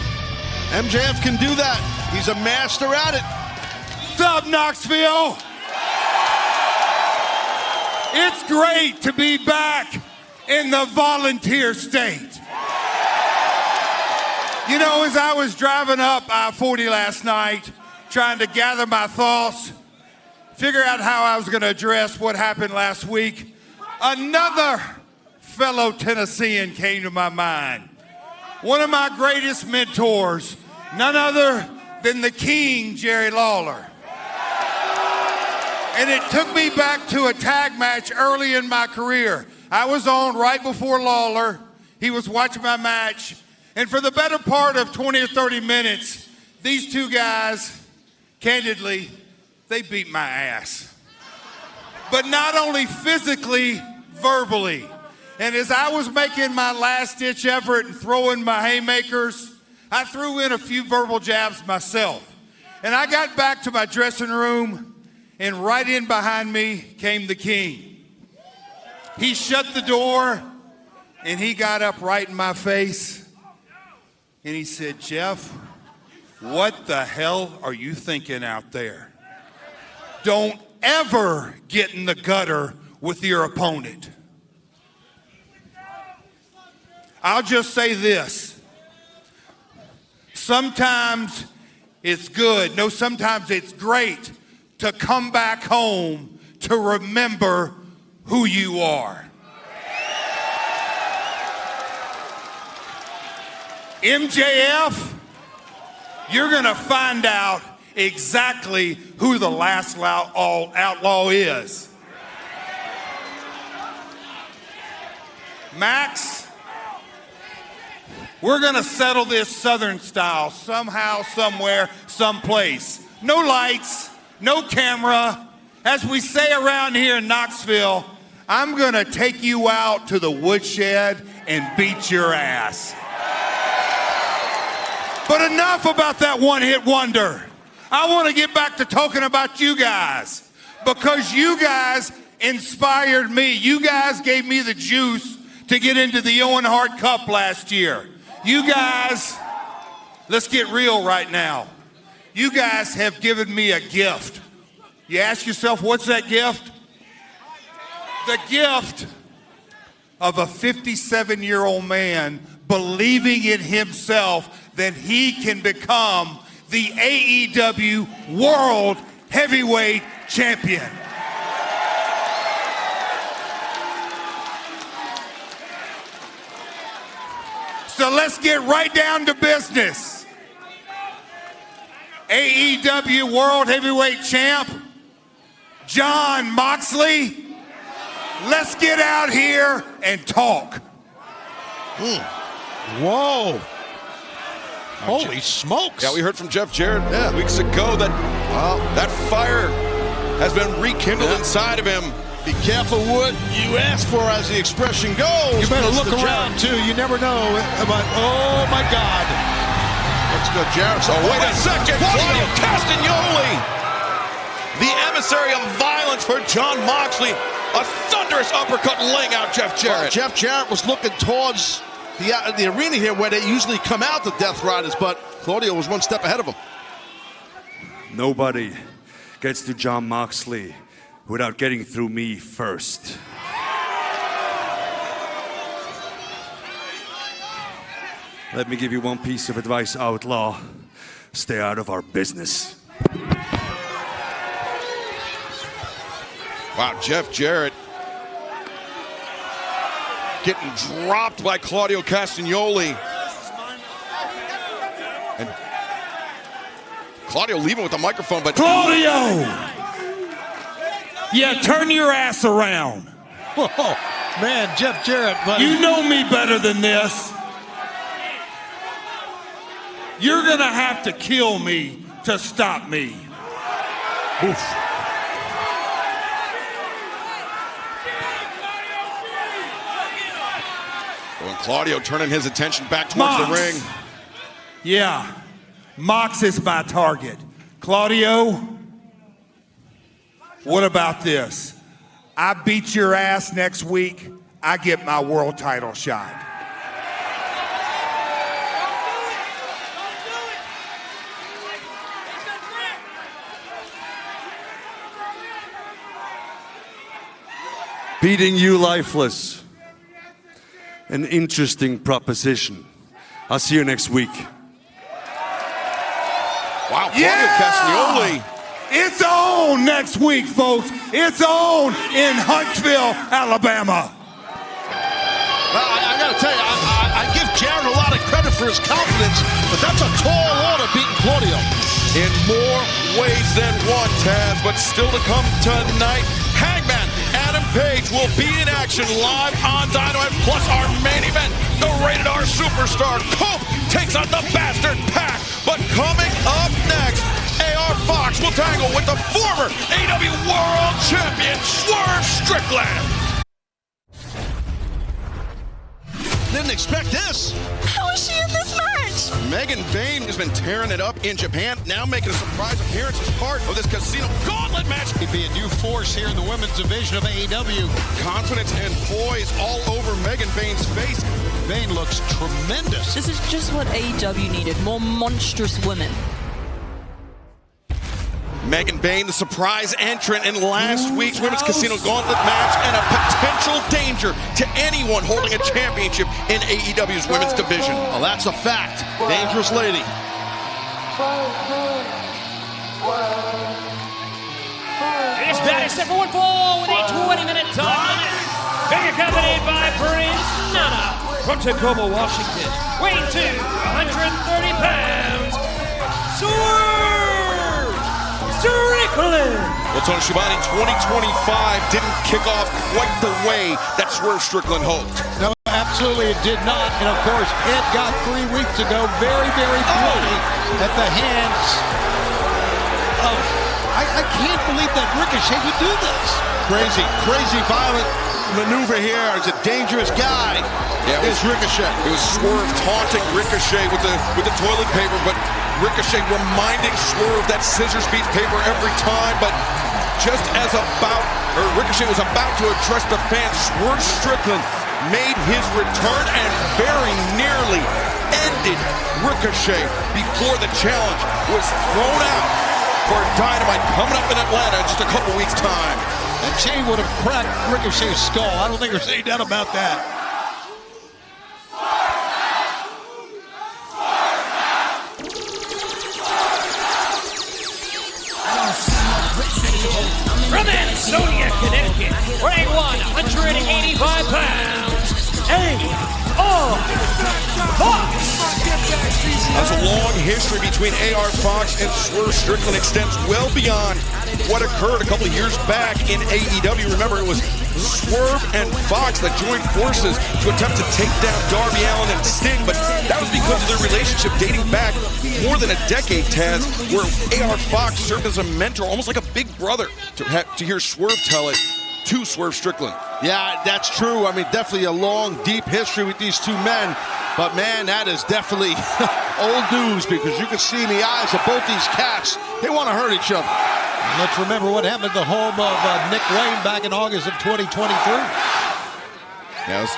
MJF can do that. He's a master at it. What's up, Knoxville? It's great to be back in the volunteer state. You know, as I was driving up I-40 last night, trying to gather my thoughts, figure out how I was going to address what happened last week, another fellow Tennessean came to my mind. One of my greatest mentors, none other than the King, Jerry Lawler. And it took me back to a tag match early in my career. I was on right before Lawler. He was watching my match. And for the better part of 20 or 30 minutes, these two guys, candidly, they beat my ass. But not only physically, verbally. And as I was making my last-ditch effort and throwing my haymakers, I threw in a few verbal jabs myself. And I got back to my dressing room, and right in behind me came the King. He shut the door, and he got up right in my face, and he said, Jeff, what the hell are you thinking out there? Don't ever get in the gutter with your opponent. I'll just say this. Sometimes it's good. No, sometimes it's great to come back home to remember who you are. MJF, you're going to find out exactly who the last outlaw is. Max, we're going to settle this Southern style somehow, somewhere, someplace. No lights, no camera, As we say around here in Knoxville, I'm going to take you out to the woodshed and beat your ass. But enough about that one-hit wonder. I want to get back to talking about you guys, because you guys inspired me. You guys gave me the juice to get into the Owen Hart Cup last year. You guys, let's get real right now. You guys have given me a gift. You ask yourself, what's that gift? The gift of a 57-year-old man believing in himself that he can become the AEW World Heavyweight Champion. So let's get right down to business. AEW World Heavyweight Champ, Jon Moxley. Let's get out here and talk. Whoa. Holy smokes. Yeah, we heard from Jeff Jarrett weeks ago that that fire has been rekindled inside of him. Be careful what you ask for, as the expression goes. You better Mr. look around, too. You never know. But, oh, my God. Let's go, Jarrett. So wait a second. Claudio Castagnoli, the emissary of violence for Jon Moxley. A thunderous uppercut laying out Jeff Jarrett. Well, Jeff Jarrett was looking towards the arena here where they usually come out, the Death Riders, but Claudio was one step ahead of him. Nobody gets to Jon Moxley without getting through me first. Let me give you one piece of advice, Outlaw. Stay out of our business. Wow, Jeff Jarrett getting dropped by Claudio Castagnoli. And Claudio leaving with the microphone, but... Claudio! Yeah, turn your ass around. Oh, man, Jeff Jarrett, buddy. You know me better than this. You're going to have to kill me to stop me. Oof. And Claudio turning his attention back towards the ring. Yeah, Mox is my target. Claudio, what about this? I beat your ass next week, I get my world title shot. Beating you lifeless. An interesting proposition. I'll see you next week. Wow, Claudio Castagnoli. It's on next week, folks. It's on in Huntsville, Alabama. Well, I got to tell you, I give Jarrett a lot of credit for his confidence, but that's a tall order beating Claudio. In more ways than one, Taz, but still to come tonight, Hangman Adam Page will be in action live on Dynamite, plus our main event, the Rated R Superstar Cope takes on the Bastard Pack. But coming up next, AR Fox will tangle with the former AEW World Champion Swerve Strickland. Didn't expect this. How is she in this match? Megan Bayne has been tearing it up in Japan, now making a surprise appearance as part of this Casino Gauntlet match. He'd be a new force here in the women's division of AEW. Confidence and poise all over Megan Bayne's face. Bayne looks tremendous. This is just what AEW needed, more monstrous women. Megan Bayne, the surprise entrant in last week's Women's Casino Gauntlet match, and a potential danger to anyone holding a championship in AEW's women's division. Well, that's a fact. Dangerous lady. This battle is set for one fall with a 20-minute time limit. Being accompanied by Prince Nana from Tacoma, Washington, weighing 230 pounds. Swerve Strickland. Well, Tony Schiavone, 2025 didn't kick off quite the way that Swerve Strickland hoped. No, absolutely it did not. And of course, it got 3 weeks ago very, very bloody at the hands of... I can't believe that Ricochet Ricochet would do this. Crazy violent maneuver here. He's a dangerous guy. Yeah, it's Ricochet. It was Swerve taunting Ricochet with the toilet paper, but Ricochet reminding Swerve that scissors beats paper every time. But just as Ricochet was about to address the fans, Swerve Strickland made his return and very nearly ended Ricochet before the challenge was thrown out for Dynamite coming up in Atlanta in just a couple weeks' time. That chain would have cracked Ricochet's skull. I don't think there's any doubt about that. From Ansonia, Connecticut, weighing 185 pounds, A.R. Fox. There's a long history between A.R. Fox and Swerve Strickland, extends well beyond what occurred a couple of years back in AEW. Remember, it was Swerve and Fox that joined forces to attempt to take down Darby Allin and Sting, but that was because of their relationship dating back more than a decade, Taz, where A.R. Fox served as a mentor, almost like a big brother, to hear Swerve tell it to Swerve Strickland. Yeah, that's true. I mean, definitely a long, deep history with these two men. But, man, that is definitely old news, because you can see in the eyes of both these cats, they want to hurt each other. And let's remember what happened at the home of Nick Wayne back in August of 2023. Yes,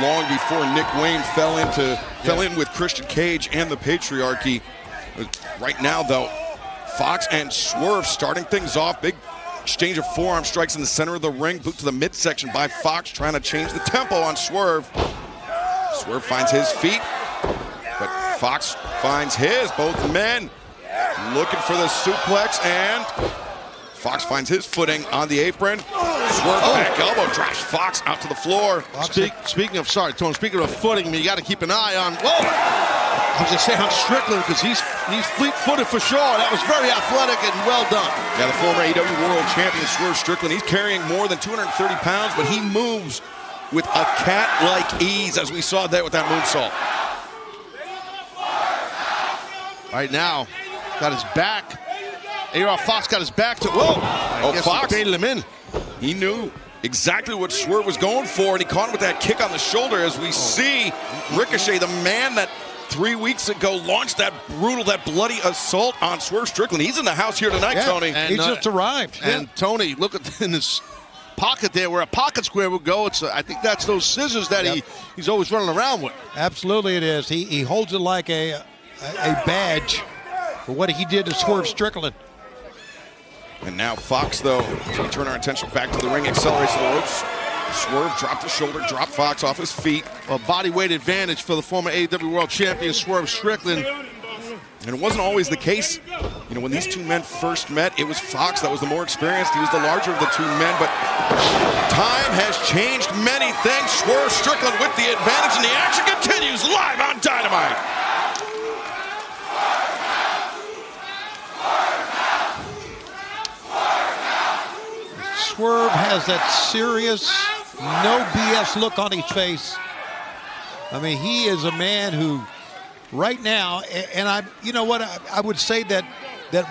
long before Nick Wayne fell in with Christian Cage and the Patriarchy. Right now, though, Fox and Swerve starting things off. Big exchange of forearm strikes in the center of the ring. Boot to the midsection by Fox, trying to change the tempo on Swerve. Swerve finds his feet, but Fox finds his. Both men looking for the suplex, and Fox finds his footing on the apron. Swerve back elbow drops Fox out to the floor. Speaking of footing, you got to keep an eye on. Whoa! I was just saying on Strickland, because he's fleet-footed for sure. That was very athletic and well done. Yeah, the former AEW World Champion Swerve Strickland. He's carrying more than 230 pounds, but he moves with a cat-like ease, as we saw that with that moonsault. Right now, got his back. A.R. Fox got his back to. Whoa! Fox baited him in. He knew exactly what Swerve was going for, and he caught him with that kick on the shoulder. As we see Ricochet, the man that 3 weeks ago launched that bloody assault on Swerve Strickland. He's in the house here tonight, Tony. And, he just arrived. And Tony, look at in his pocket there, where a pocket square would go. I think that's those scissors that he's always running around with. Absolutely, it is. He holds it like a badge for what he did to Swerve Strickland. And now Fox, though, as we turn our attention back to the ring, accelerates the ropes. Swerve dropped the shoulder, dropped Fox off his feet. A body weight advantage for the former AEW World Champion Swerve Strickland. And it wasn't always the case. You know, when these two men first met, it was Fox that was the more experienced. He was the larger of the two men, but time has changed many things. Swerve Strickland with the advantage, and the action continues live on Dynamite. Swerve has that serious, no BS look on his face. I mean, he is a man who, right now, and you know what, I would say that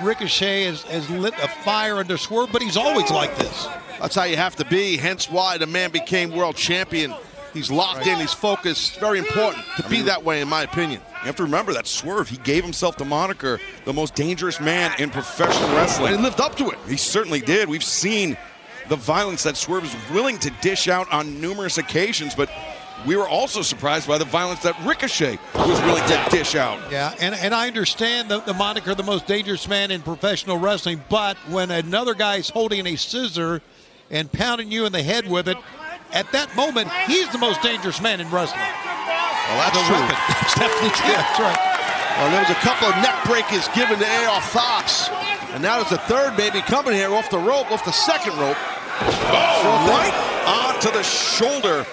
Ricochet has lit a fire under Swerve, but he's always like this. That's how you have to be, hence why the man became world champion. He's locked in, he's focused. Very important to be that way, in my opinion. You have to remember that Swerve, he gave himself the moniker, the most dangerous man in professional wrestling. And he lived up to it. He certainly did. We've seen the violence that Swerve is willing to dish out on numerous occasions, but we were also surprised by the violence that Ricochet was willing to dish out. Yeah, and I understand the moniker, the most dangerous man in professional wrestling, but when another guy's holding a scissor and pounding you in the head with it, at that moment, he's the most dangerous man in wrestling. Well, that's true. That's definitely true. Yeah, that's right. Well, there was a couple of neck breakers given to A.R. Fox, and now there's a third baby coming here off the rope, off the second rope. Oh, right onto the shoulder.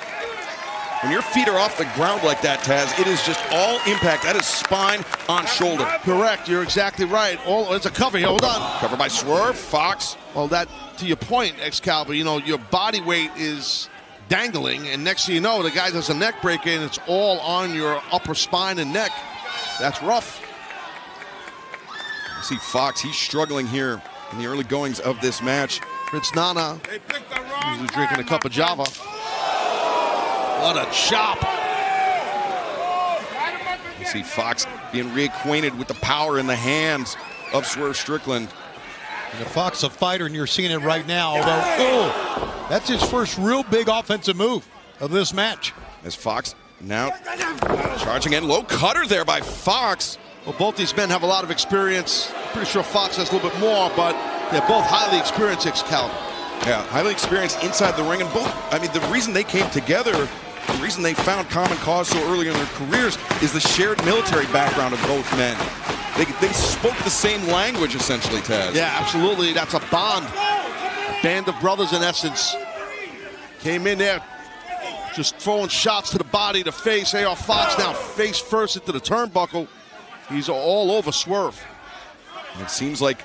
When your feet are off the ground like that, Taz, it is just all impact. That is spine on shoulder. Correct. You're exactly right. It's a cover here. Hold on. Cover by Swerve. Fox. Well, that, to your point, Excalibur, you know, your body weight is dangling, and next thing you know, the guy does a neck breaker, and it's all on your upper spine and neck. That's rough. You see Fox, he's struggling here in the early goings of this match. Prince Nana, usually drinking a cup of Java. What a chop. You see Fox being reacquainted with the power in the hands of Swerve Strickland. And if Fox is a fighter, and you're seeing it right now, although, that's his first real big offensive move of this match. As Fox now charging in. Low cutter there by Fox. Well, both these men have a lot of experience. Pretty sure Fox has a little bit more, but they're both highly experienced Excalibur. Yeah, highly experienced inside the ring. And both, I mean, the reason they came together, the reason they found common cause so early in their careers is the shared military background of both men. They spoke the same language, essentially, Taz. Yeah, absolutely. That's a bond. A band of brothers, in essence. Came in there just throwing shots to the body, the face. AR Fox now face first into the turnbuckle. He's all over Swerve. And it seems like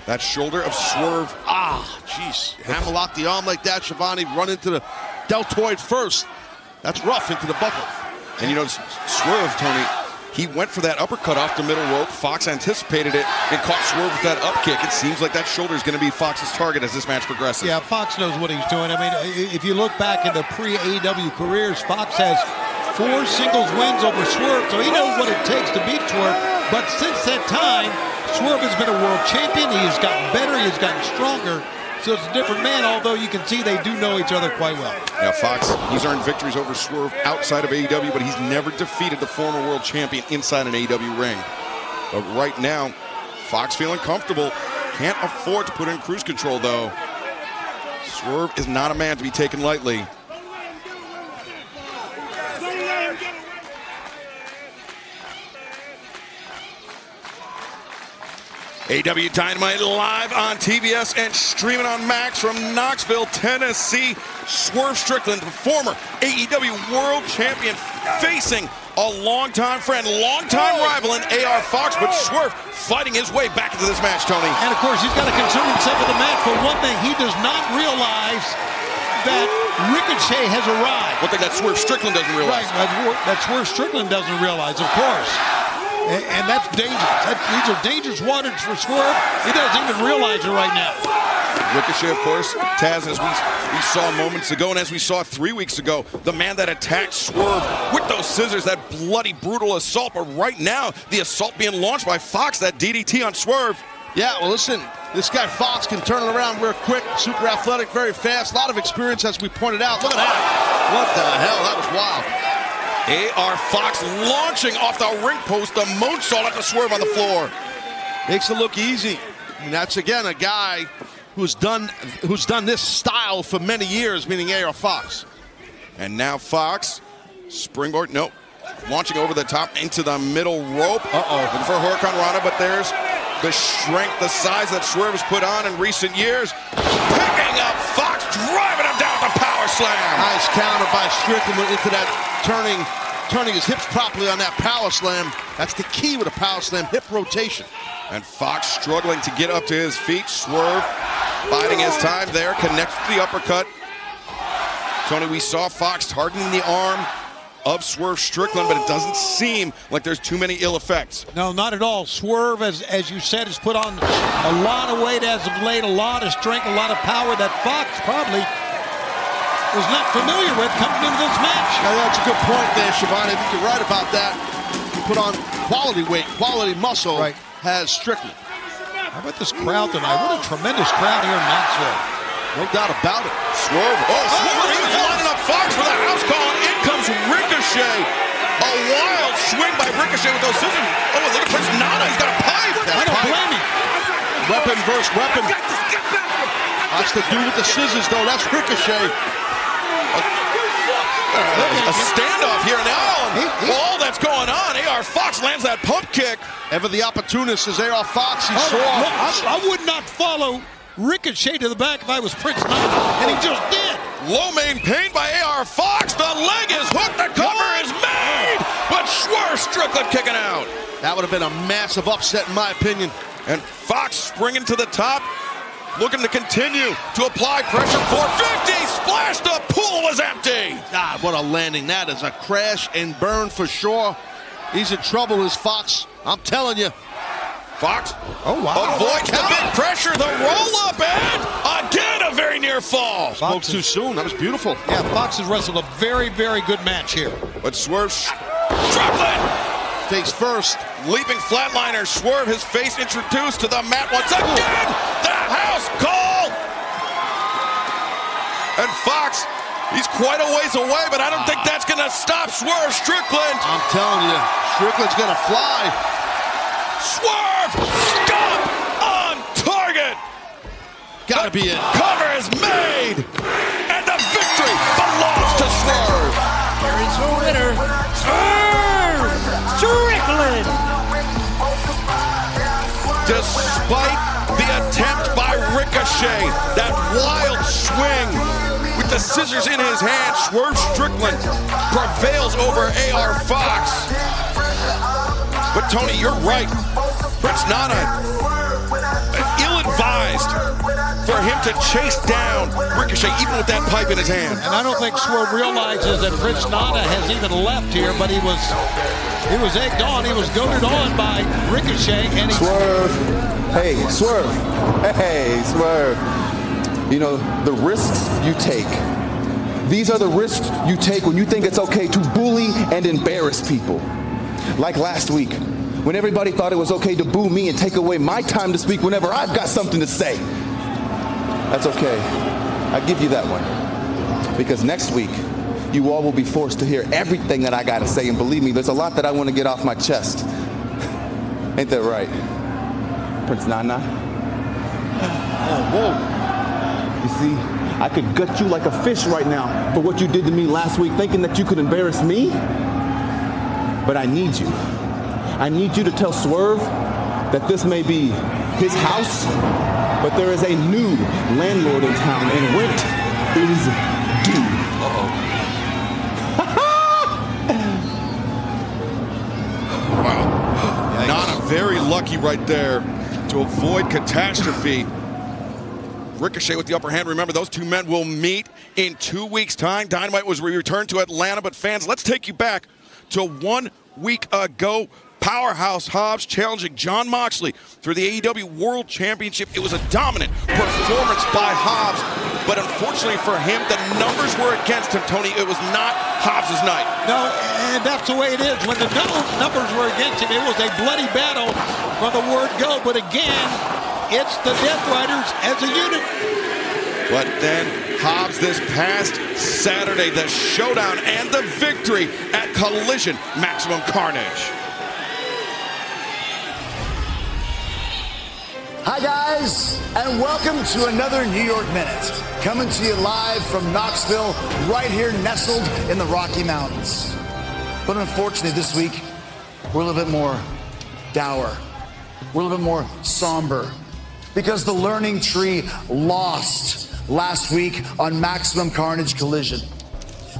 that shoulder of Swerve. Jeez. Hammerlock the arm like that. Shivani run into the deltoid first. That's rough into the buckle. And you know, Swerve, Tony, he went for that uppercut off the middle rope. Fox anticipated it and caught Swerve with that up kick. It seems like that shoulder is going to be Fox's target as this match progresses. Yeah, Fox knows what he's doing. I mean, if you look back in the pre-AEW careers, Fox has 4 singles wins over Swerve, so he knows what it takes to beat Swerve. But since that time, Swerve has been a world champion. He has gotten better. He has gotten stronger. So it's a different man, although you can see they do know each other quite well. Now, Fox, he's earned victories over Swerve outside of AEW, but he's never defeated the former world champion inside an AEW ring. But right now, Fox feeling comfortable. Can't afford to put in cruise control, though. Swerve is not a man to be taken lightly. AEW Dynamite live on TBS and streaming on Max from Knoxville, Tennessee. Swerve Strickland, the former AEW World Champion, facing a longtime friend, longtime rival in AR Fox, but Swerve fighting his way back into this match, Tony. And of course, he's got to concern himself with the match, but one thing he does not realize that Ricochet has arrived. One thing that Swerve Strickland doesn't realize. Right, that Swerve Strickland doesn't realize, of course. And that's dangerous. These are dangerous waters for Swerve. He doesn't even realize it right now. Ricochet, of course, Taz, as we saw moments ago, and as we saw 3 weeks ago, the man that attacked Swerve with those scissors, that bloody, brutal assault. But right now, the assault being launched by Fox, that DDT on Swerve. Yeah, well, listen, this guy Fox can turn it around real quick, super athletic, very fast, a lot of experience, as we pointed out. Look at that. What the hell? That was wild. AR Fox launching off the ring post, the moonsault at the Swerve on the floor. Makes it look easy. I mean, that's, again, a guy who's done this style for many years, meaning AR Fox. And now Fox, springboard, nope, launching over the top into the middle rope. Looking for Hurricane Rana, but there's the strength, the size that Swerve has put on in recent years. Picking up Fox, driving him down with the power slam. Nice counter by Strickland into that turning his hips properly on that power slam. That's the key with a power slam, hip rotation. And Fox struggling to get up to his feet. Swerve biding his time there, connects to the uppercut. Tony, we saw Fox targeting the arm of Swerve Strickland, but it doesn't seem like there's too many ill effects. No, not at all. Swerve, as you said, has put on a lot of weight as of late, a lot of strength, a lot of power that Fox probably was not familiar with coming into this match. Yeah, that's a good point there, Shivani. I think you're right about that. He put on quality weight, quality muscle, right. Has Strickland. How about this crowd tonight? What a tremendous crowd here in Knoxville. No doubt about it. Swerve. Swerve, he was lining up Fox for the house call. In comes Ricochet. A wild swing by Ricochet with those scissors. Oh, look at Prince Nana. He's got a pipe. I don't blame him. Weapon versus weapon. That's the dude with the scissors, though. That's Ricochet. A standoff here now. All that's going on. AR Fox lands that pump kick. Ever the opportunist is AR Fox. He saw. I would not follow Ricochet to the back if I was Prince Nana, and he just did. Low main pain by AR Fox. The leg is hooked. The cover is made. But Swerve Strickland kicking out. That would have been a massive upset, in my opinion. And Fox springing to the top, looking to continue to apply pressure. 450. Splash. The pool was empty. God, what a landing that is. A crash and burn for sure. He's in trouble, is Fox. I'm telling you. Fox. Oh, wow. Avoids the big pressure, the roll-up, and again a very near fall. Spoke too soon. That was beautiful. Yeah, Fox has wrestled a very, very good match here. But Swerve Strickland Face first. leaping flatliner. Swerve, his face introduced to the mat once again. The house call. And Fox, he's quite a ways away, but I don't think that's going to stop Swerve Strickland. I'm telling you, Strickland's going to fly. Swerve, stop on target. Gotta be it. Cover is made, and the victory belongs to Swerve. Here's the winner, Swerve Strickland. Despite the attempt by Ricochet, that wild swing with the scissors in his hand, Swerve Strickland prevails over AR Fox. But Tony, you're right. Prince Nana, ill-advised for him to chase down Ricochet, even with that pipe in his hand. And I don't think Swerve realizes that Prince Nana has even left here, but he was egged on. He was goaded on by Ricochet, and he... Swerve. Hey, Swerve. Hey, Swerve. You know, the risks you take. These are the risks you take when you think it's okay to bully and embarrass people. Like last week, when everybody thought it was okay to boo me and take away my time to speak whenever I've got something to say. That's okay. I give you that one. Because next week, you all will be forced to hear everything that I got to say. And believe me, there's a lot that I want to get off my chest. Ain't that right, Prince Nana? Oh, whoa. You see, I could gut you like a fish right now for what you did to me last week, thinking that you could embarrass me. But I need you. I need you to tell Swerve that this may be his house, but there is a new landlord in town, and rent is due. Wow. Nana very lucky right there to avoid catastrophe. Ricochet with the upper hand. Remember, those two men will meet in 2 weeks' time. Dynamite was returned to Atlanta, but fans, let's take you back to 1 week ago. Powerhouse Hobbs challenging Jon Moxley for the AEW World Championship. It was a dominant performance by Hobbs, but unfortunately for him, the numbers were against him, Tony. It was not Hobbs' night. No, and that's the way it is. When the numbers were against him, it was a bloody battle from the word go. But again, it's the Death Riders as a unit. But then Hobbs this past Saturday, the showdown and the victory at Collision Maximum Carnage. Hi guys, and welcome to another New York Minute, coming to you live from Knoxville, right here nestled in the Rocky Mountains. But unfortunately this week, we're a little bit more dour. We're a little bit more somber, because the Learning Tree lost last week on Maximum Carnage Collision.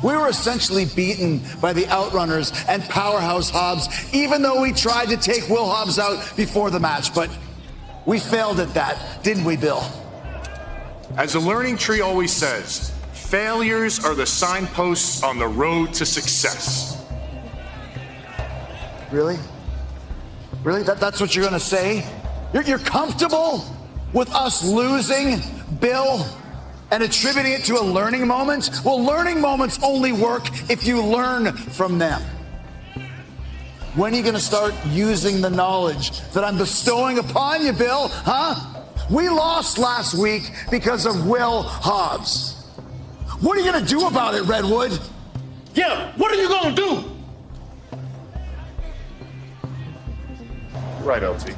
We were essentially beaten by the Outrunners and Powerhouse Hobbs, even though we tried to take Will Hobbs out before the match, but we failed at that, didn't we, Bill? As the Learning Tree always says, failures are the signposts on the road to success. Really? Really? That's what you're gonna say? You're comfortable with us losing, Bill, and attributing it to a learning moment? Well, learning moments only work if you learn from them. When are you going to start using the knowledge that I'm bestowing upon you, Bill? Huh? We lost last week because of Will Hobbs. What are you going to do about it, Redwood? Yeah, what are you going to do? Right, LT.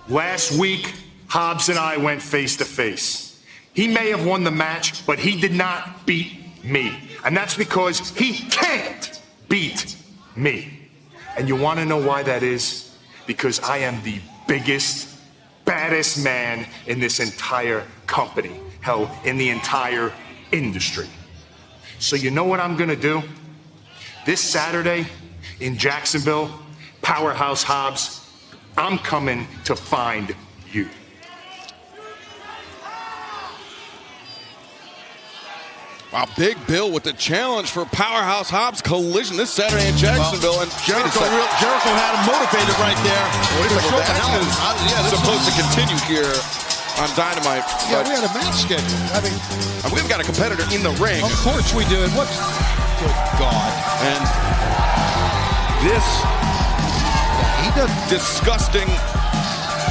Last week, Hobbs and I went face to face. He may have won the match, but he did not beat me. And that's because he can't beat me. And you want to know why that is? Because I am the biggest, baddest man in this entire company. Hell, in the entire industry. So you know what I'm going to do? This Saturday in Jacksonville, Powerhouse Hobbs, I'm coming to find you. Wow, Big Bill with the challenge for Powerhouse Hobbs Collision this Saturday in Jacksonville. And Jericho had him motivated right there. It's supposed to continue here on Dynamite. Yeah, we had a match scheduled. I mean, we've got a competitor in the ring. Of course we do. And what's good God? And this disgusting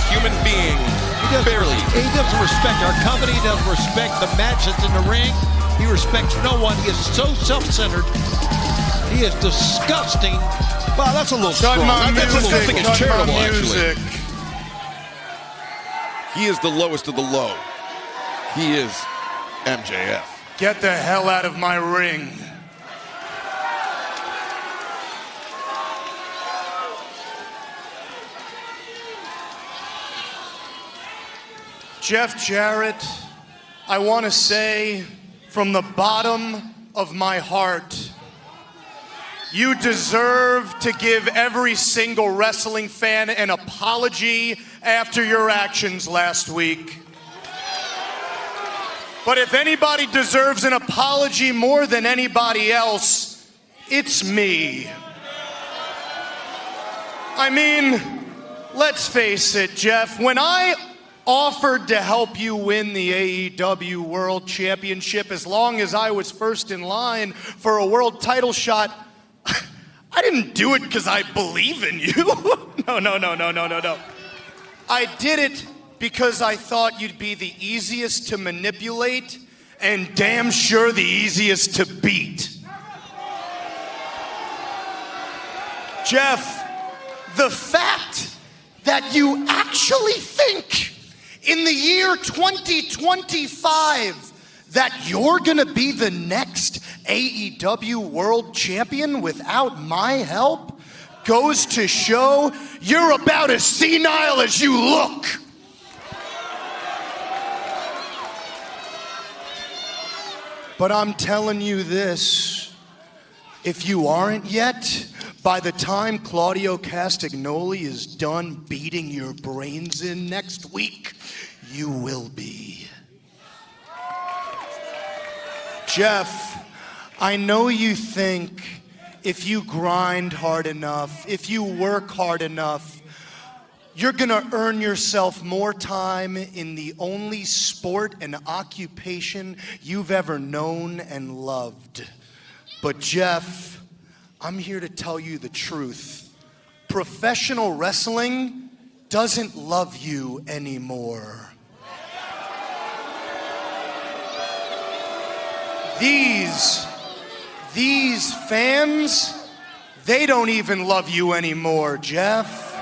human being he doesn't respect our company. He doesn't respect the match that's in the ring. He respects no one. He is so self-centered. He is disgusting. Wow, that's a little strong. That's disgusting and charitable, actually. He is the lowest of the low. He is MJF. Get the hell out of my ring. Jeff Jarrett, I want to say from the bottom of my heart, you deserve to give every single wrestling fan an apology after your actions last week. But if anybody deserves an apology more than anybody else, it's me. I mean, let's face it, Jeff, when I offered to help you win the AEW World Championship as long as I was first in line for a world title shot, I didn't do it because I believe in you. No. I did it because I thought you'd be the easiest to manipulate and damn sure the easiest to beat. Jeff, the fact that you actually think in the year 2025 that you're gonna be the next AEW World Champion without my help goes to show you're about as senile as you look. But I'm telling you this, if you aren't yet, by the time Claudio Castagnoli is done beating your brains in next week, you will be. Jeff, I know you think if you grind hard enough, if you work hard enough, you're gonna earn yourself more time in the only sport and occupation you've ever known and loved. But Jeff, I'm here to tell you the truth. Professional wrestling doesn't love you anymore. These fans, they don't even love you anymore, Jeff.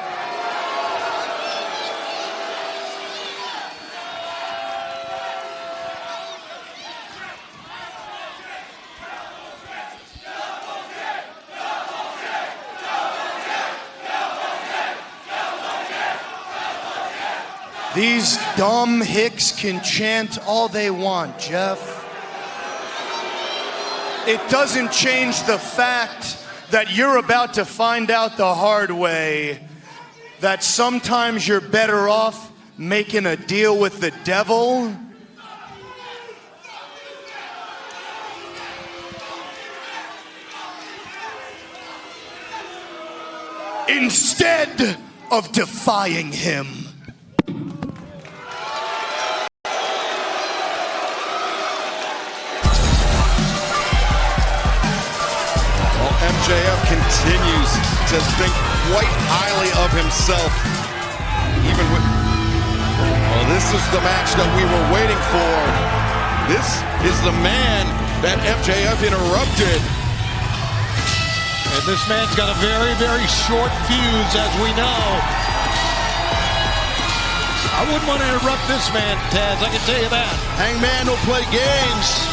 These dumb hicks can chant all they want, Jeff. It doesn't change the fact that you're about to find out the hard way that sometimes you're better off making a deal with the devil instead of defying him. MJF continues to think quite highly of himself, even with, well, this is the match that we were waiting for. This is the man that MJF interrupted. And this man's got a very, very short fuse, as we know. I wouldn't want to interrupt this man, Taz, I can tell you that. Hangman don't play games.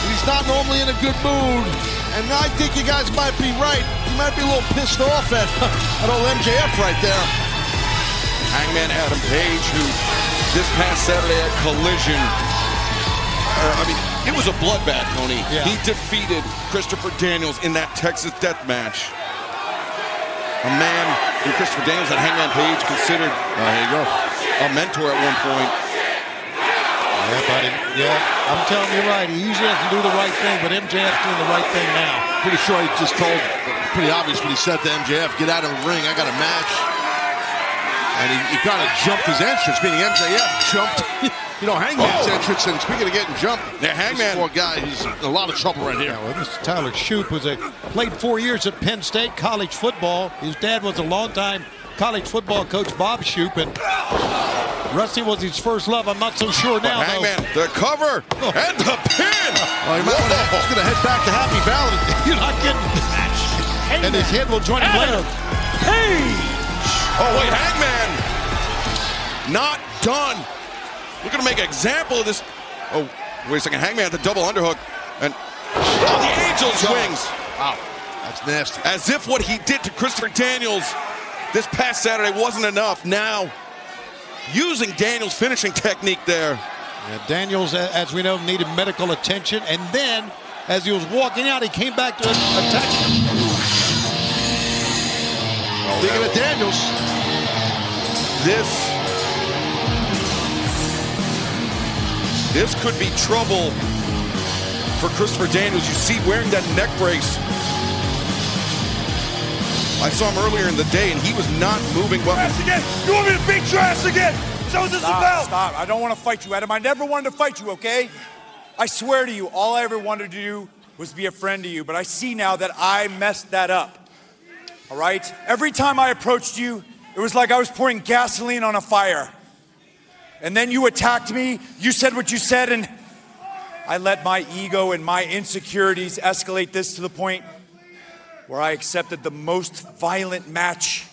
He's not normally in a good mood. And I think you guys might be right. You might be a little pissed off at old MJF right there. Hangman Adam Page, who this past Saturday at Collision, it was a bloodbath, Tony. Yeah. He defeated Christopher Daniels in that Texas death match. A man in Christopher Daniels that Hangman Page considered, there you go, a mentor at one point. Yeah, buddy. Yeah, I'm telling you right. He usually doesn't do the right thing, but MJF's doing the right thing now. Pretty sure he just told, pretty obvious when he said to MJF, get out of the ring, I got a match. And he kind of jumped his entrance, meaning MJF jumped, Hangman's entrance. And speaking of getting jumped, Hangman, this poor guy, he's in a lot of trouble right here. Yeah, well, this is Tyler Shoup, played 4 years at Penn State college football. His dad was a longtime college football coach, Bob Shoup, and wrestling was his first love. I'm not so sure now, Hangman, the cover and the pin. Well, he's going to head back to Happy Valley. You're not kidding. And his head will join him later. Oh, wait, Hangman. Not done. We're going to make an example of this. Oh, wait a second. Hangman, the double underhook. And the Angel's wings. Wow, that's nasty. As if what he did to Christopher Daniels this past Saturday wasn't enough. Now, using Daniels' finishing technique there. Yeah, Daniels, as we know, needed medical attention. And then, as he was walking out, he came back to attack him. Speaking of Daniels, this could be trouble for Christopher Daniels. You see wearing that neck brace. I saw him earlier in the day, and he was not moving well. Again. You want me to beat your ass again? So this is about. Stop. I don't want to fight you, Adam. I never wanted to fight you, okay? I swear to you, all I ever wanted to do was be a friend to you, but I see now that I messed that up. All right? Every time I approached you, it was like I was pouring gasoline on a fire. And then you attacked me, you said what you said, and I let my ego and my insecurities escalate this to the point where I accepted the most violent match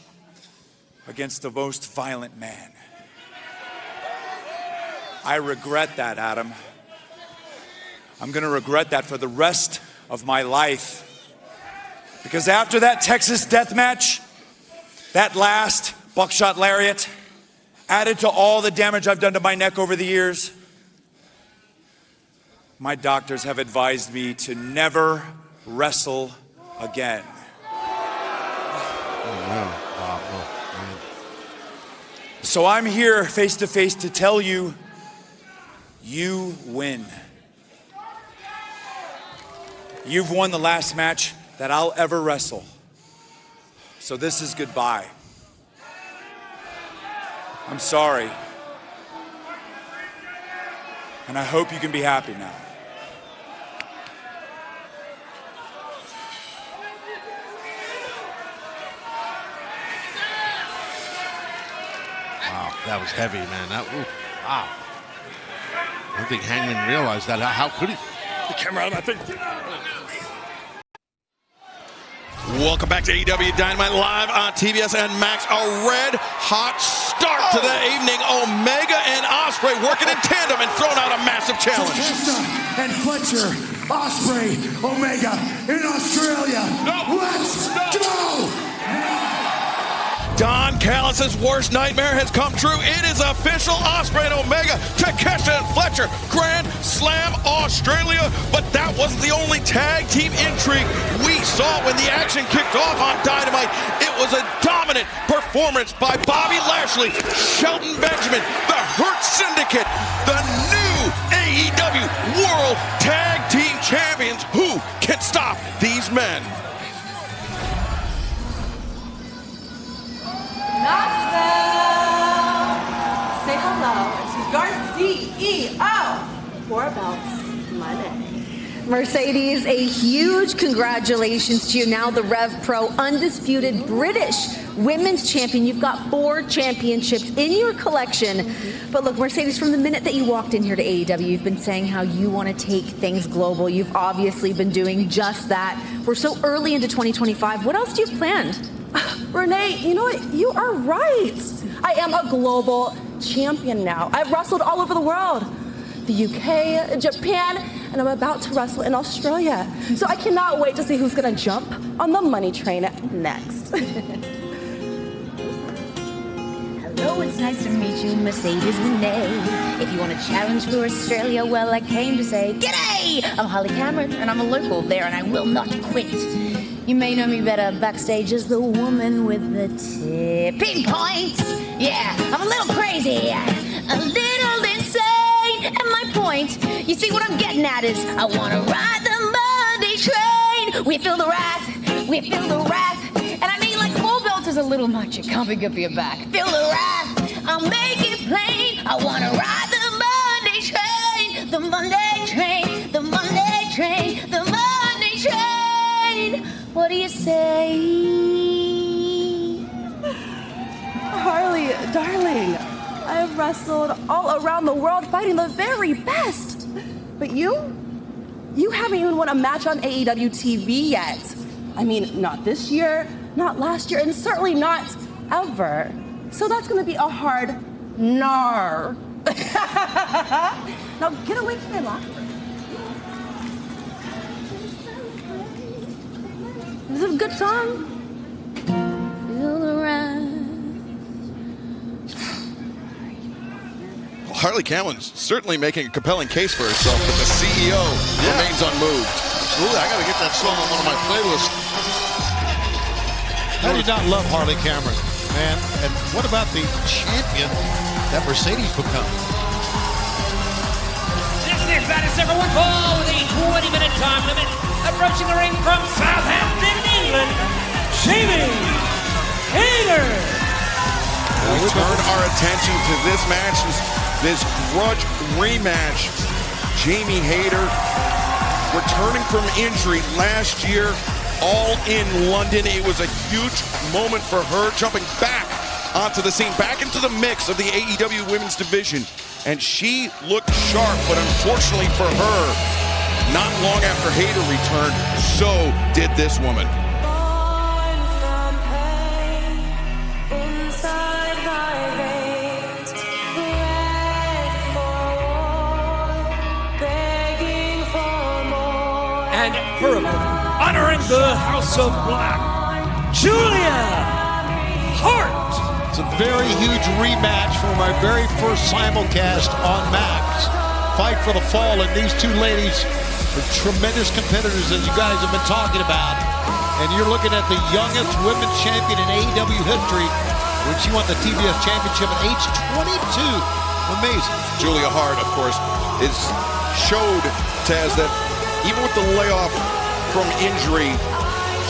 against the most violent man. I regret that, Adam. I'm gonna regret that for the rest of my life. Because after that Texas death match, that last buckshot lariat, added to all the damage I've done to my neck over the years, my doctors have advised me to never wrestle again. So I'm here face to face to tell you, you win. You've won the last match that I'll ever wrestle. So this is goodbye. I'm sorry. And I hope you can be happy now. Wow, that was heavy, man. Wow. I don't think Hangman realized that. How could he? The camera out of my face. Welcome back to AEW Dynamite live on TBS and Max. A red hot start to the evening. Omega and Ospreay working in tandem and throwing out a massive challenge. And Fletcher, Ospreay, Omega in Australia. Let's go! Don Callis' worst nightmare has come true. It is official. Ospreay and Omega, Takeshita and Fletcher, Grand Slam Australia. But that wasn't the only tag team intrigue we saw when the action kicked off on Dynamite. It was a dominant performance by Bobby Lashley, Shelton Benjamin, the Hurt Syndicate, the new AEW World Tag Team Champions. Who can stop these men? Knoxville! Say hello to Garcia. 4 belts, money. Mercedes, a huge congratulations to you. Now the Rev Pro undisputed British women's champion. You've got 4 championships in your collection. But look, Mercedes, from the minute that you walked in here to AEW, you've been saying how you want to take things global. You've obviously been doing just that. We're so early into 2025. What else do you have planned? Renee, you know what? You are right. I am a global champion now. I've wrestled all over the world. The UK, Japan, and I'm about to wrestle in Australia. So I cannot wait to see who's gonna jump on the money train next. Hello, it's nice to meet you, Mercedes Renee. If you want a challenge for Australia, well, I came to say, G'day! I'm Holly Cameron, and I'm a local there, and I will not quit. You may know me better backstage as the woman with the tipping point. Yeah, I'm a little crazy, a little insane, and my You see, what I'm getting at is I want to ride the Monday train. We feel the wrath, we feel the wrath. And I mean, like, 4 belts is a little much. It can't be good for your back. Feel the wrath, I'll make it plain. I want to ride the Monday train, the Monday train, the Monday train, the Monday train. What do you say? Harley, darling, I have wrestled all around the world fighting the very best. But you haven't even won a match on AEW TV yet. I mean, not this year, not last year, and certainly not ever. So that's gonna be a hard nar. Now get away from my locker room. Is it a good song? Feel the wrath. Harley Cowan's certainly making a compelling case for herself, but the CEO remains unmoved. Absolutely, I got to get that song on one of my playlists. How do you not love Harley Cameron, man? And what about the champion that Mercedes become? Next batters, everyone, ball with a 20-minute time limit. Approaching the ring from Southampton, England, Jamie Hayter. We turn our attention to this match, this grudge rematch. Jamie Hayter returning from injury last year, all in London. It was a huge moment for her, jumping back onto the scene, back into the mix of the AEW women's division. And she looked sharp, but unfortunately for her, not long after Hayter returned, so did this woman. And her honoring the House of Black, Julia Hart. It's a very huge rematch from my very first simulcast on Max. Fight for the Fall, and these two ladies are tremendous competitors, as you guys have been talking about. And you're looking at the youngest women's champion in AEW history when she won the TBS Championship at age 22. Amazing. Julia Hart, of course, showed Taz that even with the layoff from injury,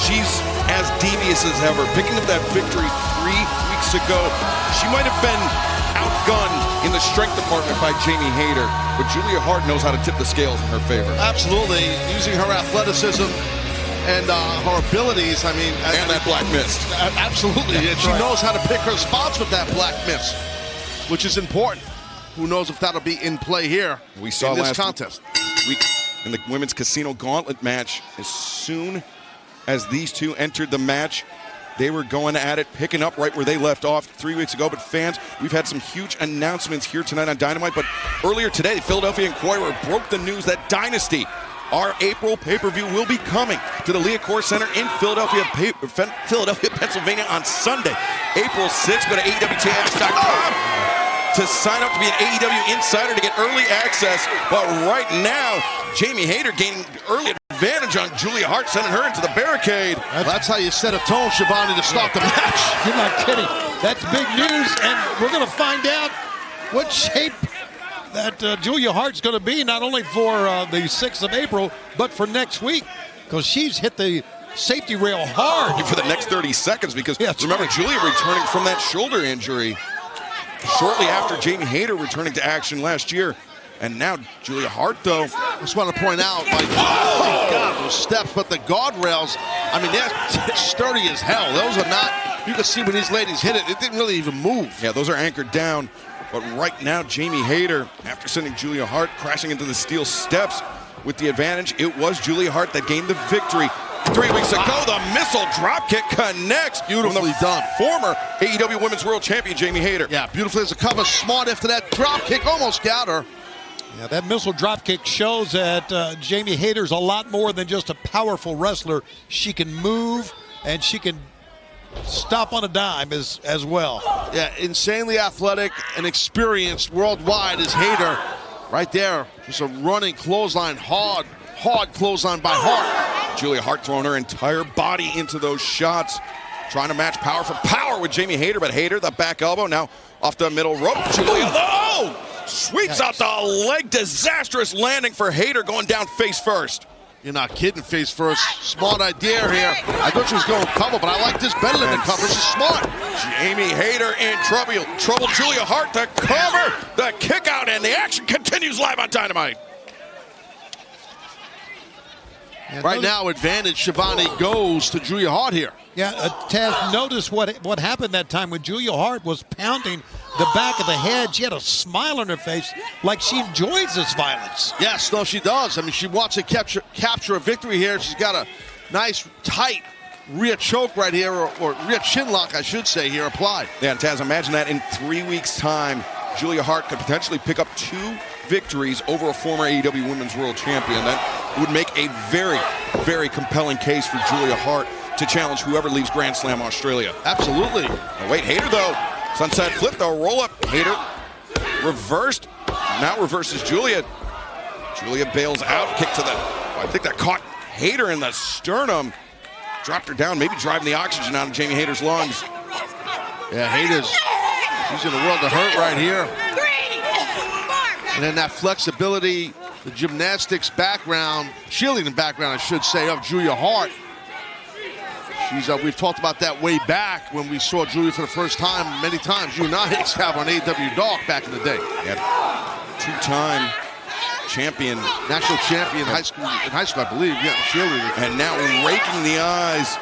she's as devious as ever. Picking up that victory 3 weeks ago, she might have been outgunned in the strength department by Jamie Hayter, but Julia Hart knows how to tip the scales in her favor. Absolutely, using her athleticism and her abilities. I mean, and that black mist. Absolutely, and she knows how to pick her spots with that black mist, which is important. Who knows if that'll be in play here we saw in this last contest. Week in the women's casino gauntlet match. As soon as these two entered the match, they were going at it, picking up right where they left off 3 weeks ago. But fans, we've had some huge announcements here tonight on Dynamite. But earlier today, Philadelphia Inquirer broke the news that Dynasty, our April pay-per-view, will be coming to the Liacouras Center in Philadelphia, Pennsylvania on Sunday, April 6th. Go to AEWTX.com to sign up to be an AEW insider to get early access. But right now, Jamie Hayter gaining early advantage on Julia Hart, sending her into the barricade. That's how you set a tone, Shivani, to start the match. You're not kidding. That's big news, and we're going to find out what shape that Julia Hart's going to be, not only for the 6th of April, but for next week, because she's hit the safety rail hard. For the next 30 seconds, because remember, Julia returning from that shoulder injury shortly after Jamie Hayter returning to action last year. And now Julia Hart, though. I just want to point out, like, oh God, those steps, but the guardrails, I mean, they're sturdy as hell. Those are not, you can see when these ladies hit it, it didn't really even move. Yeah, those are anchored down. But right now, Jamie Hayter, after sending Julia Hart crashing into the steel steps with the advantage, it was Julia Hart that gained the victory. 3 weeks ago, the missile dropkick connects. Beautifully done. Former AEW Women's World Champion Jamie Hayter. Yeah, beautifully as a cover. Smart after that dropkick, almost got her. Yeah, that missile dropkick shows that Jamie Hayter's a lot more than just a powerful wrestler. She can move, and she can stop on a dime as well. Yeah, insanely athletic and experienced worldwide is Hayter. Right there, just a running clothesline, hard clothesline by Hart. Julia Hart throwing her entire body into those shots, trying to match power for power with Jamie Hayter, but Hayter, the back elbow, now off the middle rope. Julia, Sweeps out the leg. Disastrous landing for Hayter, going down face first. You're not kidding, face first. Smart idea here. I thought she was going cover, but I like this better than the cover. She's smart. Jamie Hayter in trouble. Julia Hart to cover. The kick out, and the action continues live on Dynamite. Right now, advantage Shivani goes to Julia Hart here. Yeah, Taz, notice what happened that time when Julia Hart was pounding the back of the head. She had a smile on her face like she enjoys this violence. Yes, no, she does. I mean, she wants to capture a victory here. She's got a nice, tight rear choke right here, or rear chin lock, I should say, here applied. Yeah, and Taz, imagine that in 3 weeks' time, Julia Hart could potentially pick up 2 victories over a former AEW Women's World Champion. That would make a very, very compelling case for Julia Hart to challenge whoever leaves Grand Slam Australia. Absolutely. Now wait, Hayter though. Sunset flip though, roll up. Hayter reversed. Now reverses Julia. Julia bails out. Kick to the, I think that caught Hayter in the sternum. Dropped her down, maybe driving the oxygen out of Jamie Hayter's lungs. Yeah, she's in the world of hurt right here. And then that flexibility, the gymnastics background, cheerleading background, I should say, of Julia Hart. We've talked about that way back when we saw Julia for the first time many times. You and I have on AEW Dark back in the day. Yeah. 2-time champion. National champion in high school, I believe. Yeah, cheerleader. And now raking the eyes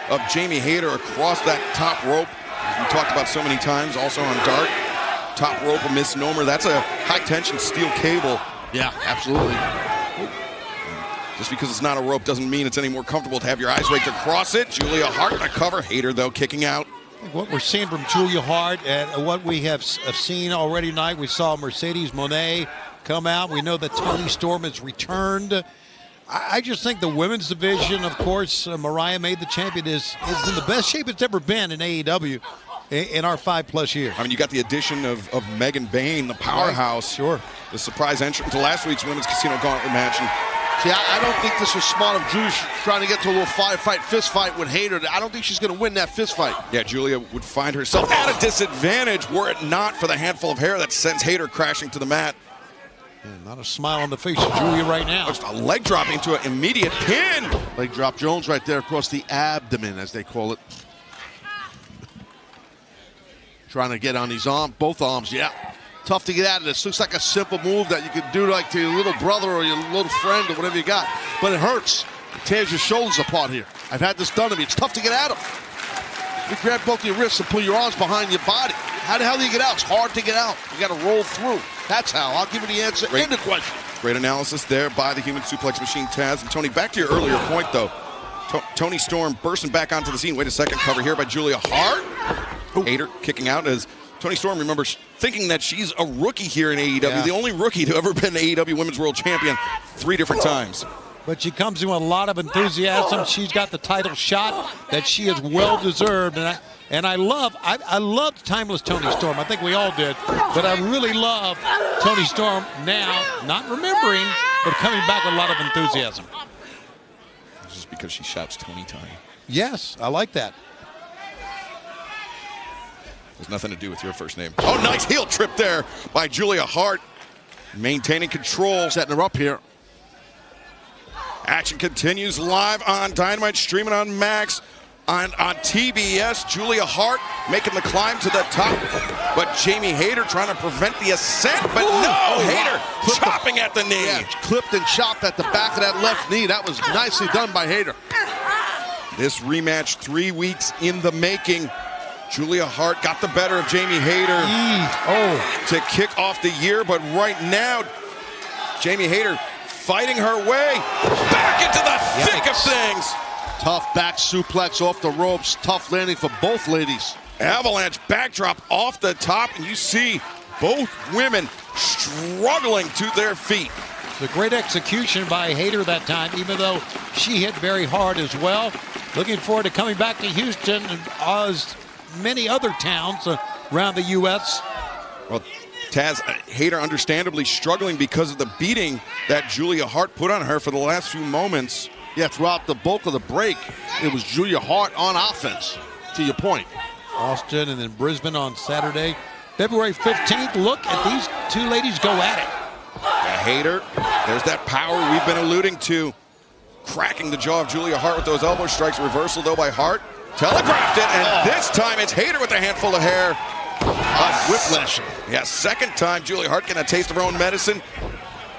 of Jamie Hayter across that top rope. We talked about so many times, also on Dark. Top rope, a misnomer. That's a high-tension steel cable. Yeah, absolutely. Just because it's not a rope doesn't mean it's any more comfortable to have your eyes raked across it. Julia Hart to cover. Hayter, though, kicking out. What we're seeing from Julia Hart and what we have seen already tonight, we saw Mercedes Moné come out. We know that Toni Storm has returned. I just think the women's division, of course, Mariah made the champion, is in the best shape it's ever been in AEW in our 5+ years. I mean, you got the addition of Megan Bayne, the powerhouse. Right. Sure. The surprise entrant to last week's Women's Casino Gauntlet match. And see, I don't think this was smart of Julia trying to get to a little fist fight with Hayter. I don't think she's going to win that fist fight. Yeah, Julia would find herself at a disadvantage were it not for the handful of hair that sends Hayter crashing to the mat. Yeah, not a smile on the face of Julia right now. Just a leg drop into an immediate pin. Leg drop Jones right there across the abdomen, as they call it. Trying to get on these arms, both arms, yeah. Tough to get out of this. Looks like a simple move that you could do like to your little brother or your little friend or whatever you got. But it hurts. It tears your shoulders apart here. I've had this done to me. It's tough to get out of. You grab both your wrists and pull your arms behind your body. How the hell do you get out? It's hard to get out. You got to roll through. That's how. I'll give you the answer and the question. Great analysis there by the Human Suplex Machine, Taz. And Tony, back to your earlier point, though. Toni Storm bursting back onto the scene. Wait a second. Cover here by Julia Hart. Hayter kicking out as Toni Storm, remember, thinking that she's a rookie here in AEW, the only rookie to ever been AEW Women's World Champion 3 different times. But she comes in with a lot of enthusiasm. She's got the title shot that she has well deserved, and I loved timeless Toni Storm. I think we all did, but I really love Toni Storm now, not remembering, but coming back with a lot of enthusiasm. Just because she shouts Tony time. Yes, I like that. Has nothing to do with your first name. Oh, nice heel trip there by Julia Hart. Maintaining control. Setting her up here. Action continues live on Dynamite, streaming on Max. On TBS, Julia Hart making the climb to the top. But Jamie Hayter trying to prevent the ascent. But Hayter chopping at the knee. Yeah, clipped and chopped at the back of that left knee. That was nicely done by Hayter. This rematch 3 weeks in the making. Julia Hart got the better of Jamie Hayter to kick off the year, but right now, Jamie Hayter fighting her way back into the thick of things. Tough back suplex off the ropes, tough landing for both ladies. Avalanche backdrop off the top, and you see both women struggling to their feet. It's a great execution by Hayter that time, even though she hit very hard as well. Looking forward to coming back to Houston and Oz. Many other towns around the U.S. Well, Taz, Hayter understandably struggling because of the beating that Julia Hart put on her for the last few moments. Yeah, throughout the bulk of the break, it was Julia Hart on offense, to your point. Austin and then Brisbane on Saturday. February 15th. Look at these two ladies go at it. The Hayter, there's that power we've been alluding to. Cracking the jaw of Julia Hart with those elbow strikes. Reversal, though, by Hart. Telegraphed it, and this time it's Hayter with a handful of hair. Whiplash. Yeah, second time Julia Hart getting a taste of her own medicine.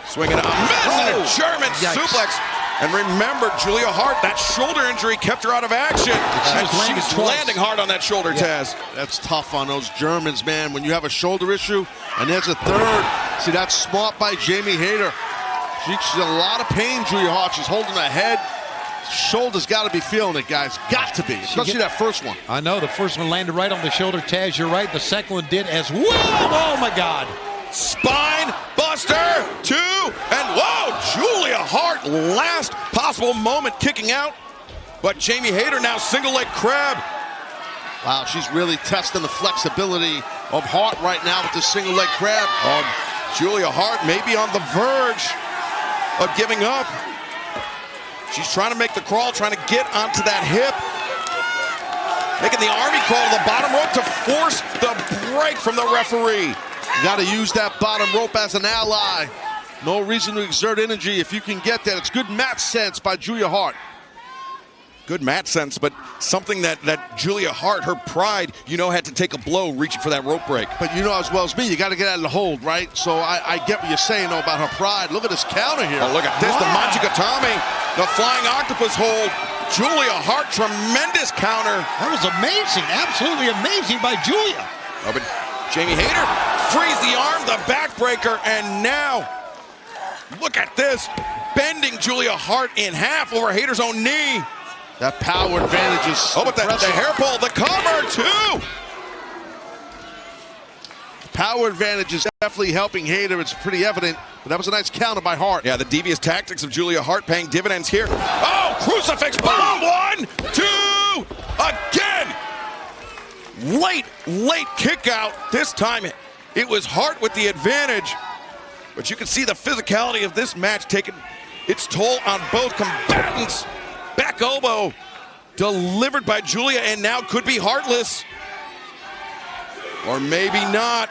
Swinging a miss and a German suplex. And remember, Julia Hart, that shoulder injury kept her out of action. She's landing hard on that shoulder, Taz. That's tough on those Germans, man. When you have a shoulder issue, and there's a third. See, that's smart by Jamie Hayter. She's in a lot of pain, Julia Hart. She's holding her head. Shoulder's got to be feeling it, guys. Got to be, especially that first one. I know, the first one landed right on the shoulder, Taz. You're right. The second one did as well. Oh, my God. Spine buster, 2, and whoa, Julia Hart, last possible moment kicking out. But Jamie Hayter now single leg crab. Wow, she's really testing the flexibility of Hart right now with the single leg crab. Julia Hart may be on the verge of giving up. She's trying to make the crawl, trying to get onto that hip. Making the army crawl to the bottom rope to force the break from the referee. You got to use that bottom rope as an ally. No reason to exert energy if you can get that. It's good mat sense by Julia Hart. Good mat sense, but something that Julia Hart, her pride, had to take a blow reaching for that rope break. But you know as well as me, you got to get out of the hold, right? So I get what you're saying, though, about her pride. Look at this counter here. Oh, look at this, the Manjigatami, the flying octopus hold. Julia Hart, tremendous counter. That was amazing, absolutely amazing by Julia. Oh, but Jamie Hayter frees the arm, the backbreaker, and now, look at this, bending Julia Hart in half over Hayter's own knee. That power advantage is but the hair pull, the cover, too. Power advantage is definitely helping Hayter. It's pretty evident, but that was a nice counter by Hart. Yeah, the devious tactics of Julia Hart paying dividends here. Oh, crucifix bomb, 1, 2, again. Late kick out. This time it was Hart with the advantage. But you can see the physicality of this match taking its toll on both combatants. Back elbow delivered by Julia, and now could be heartless. Or maybe not.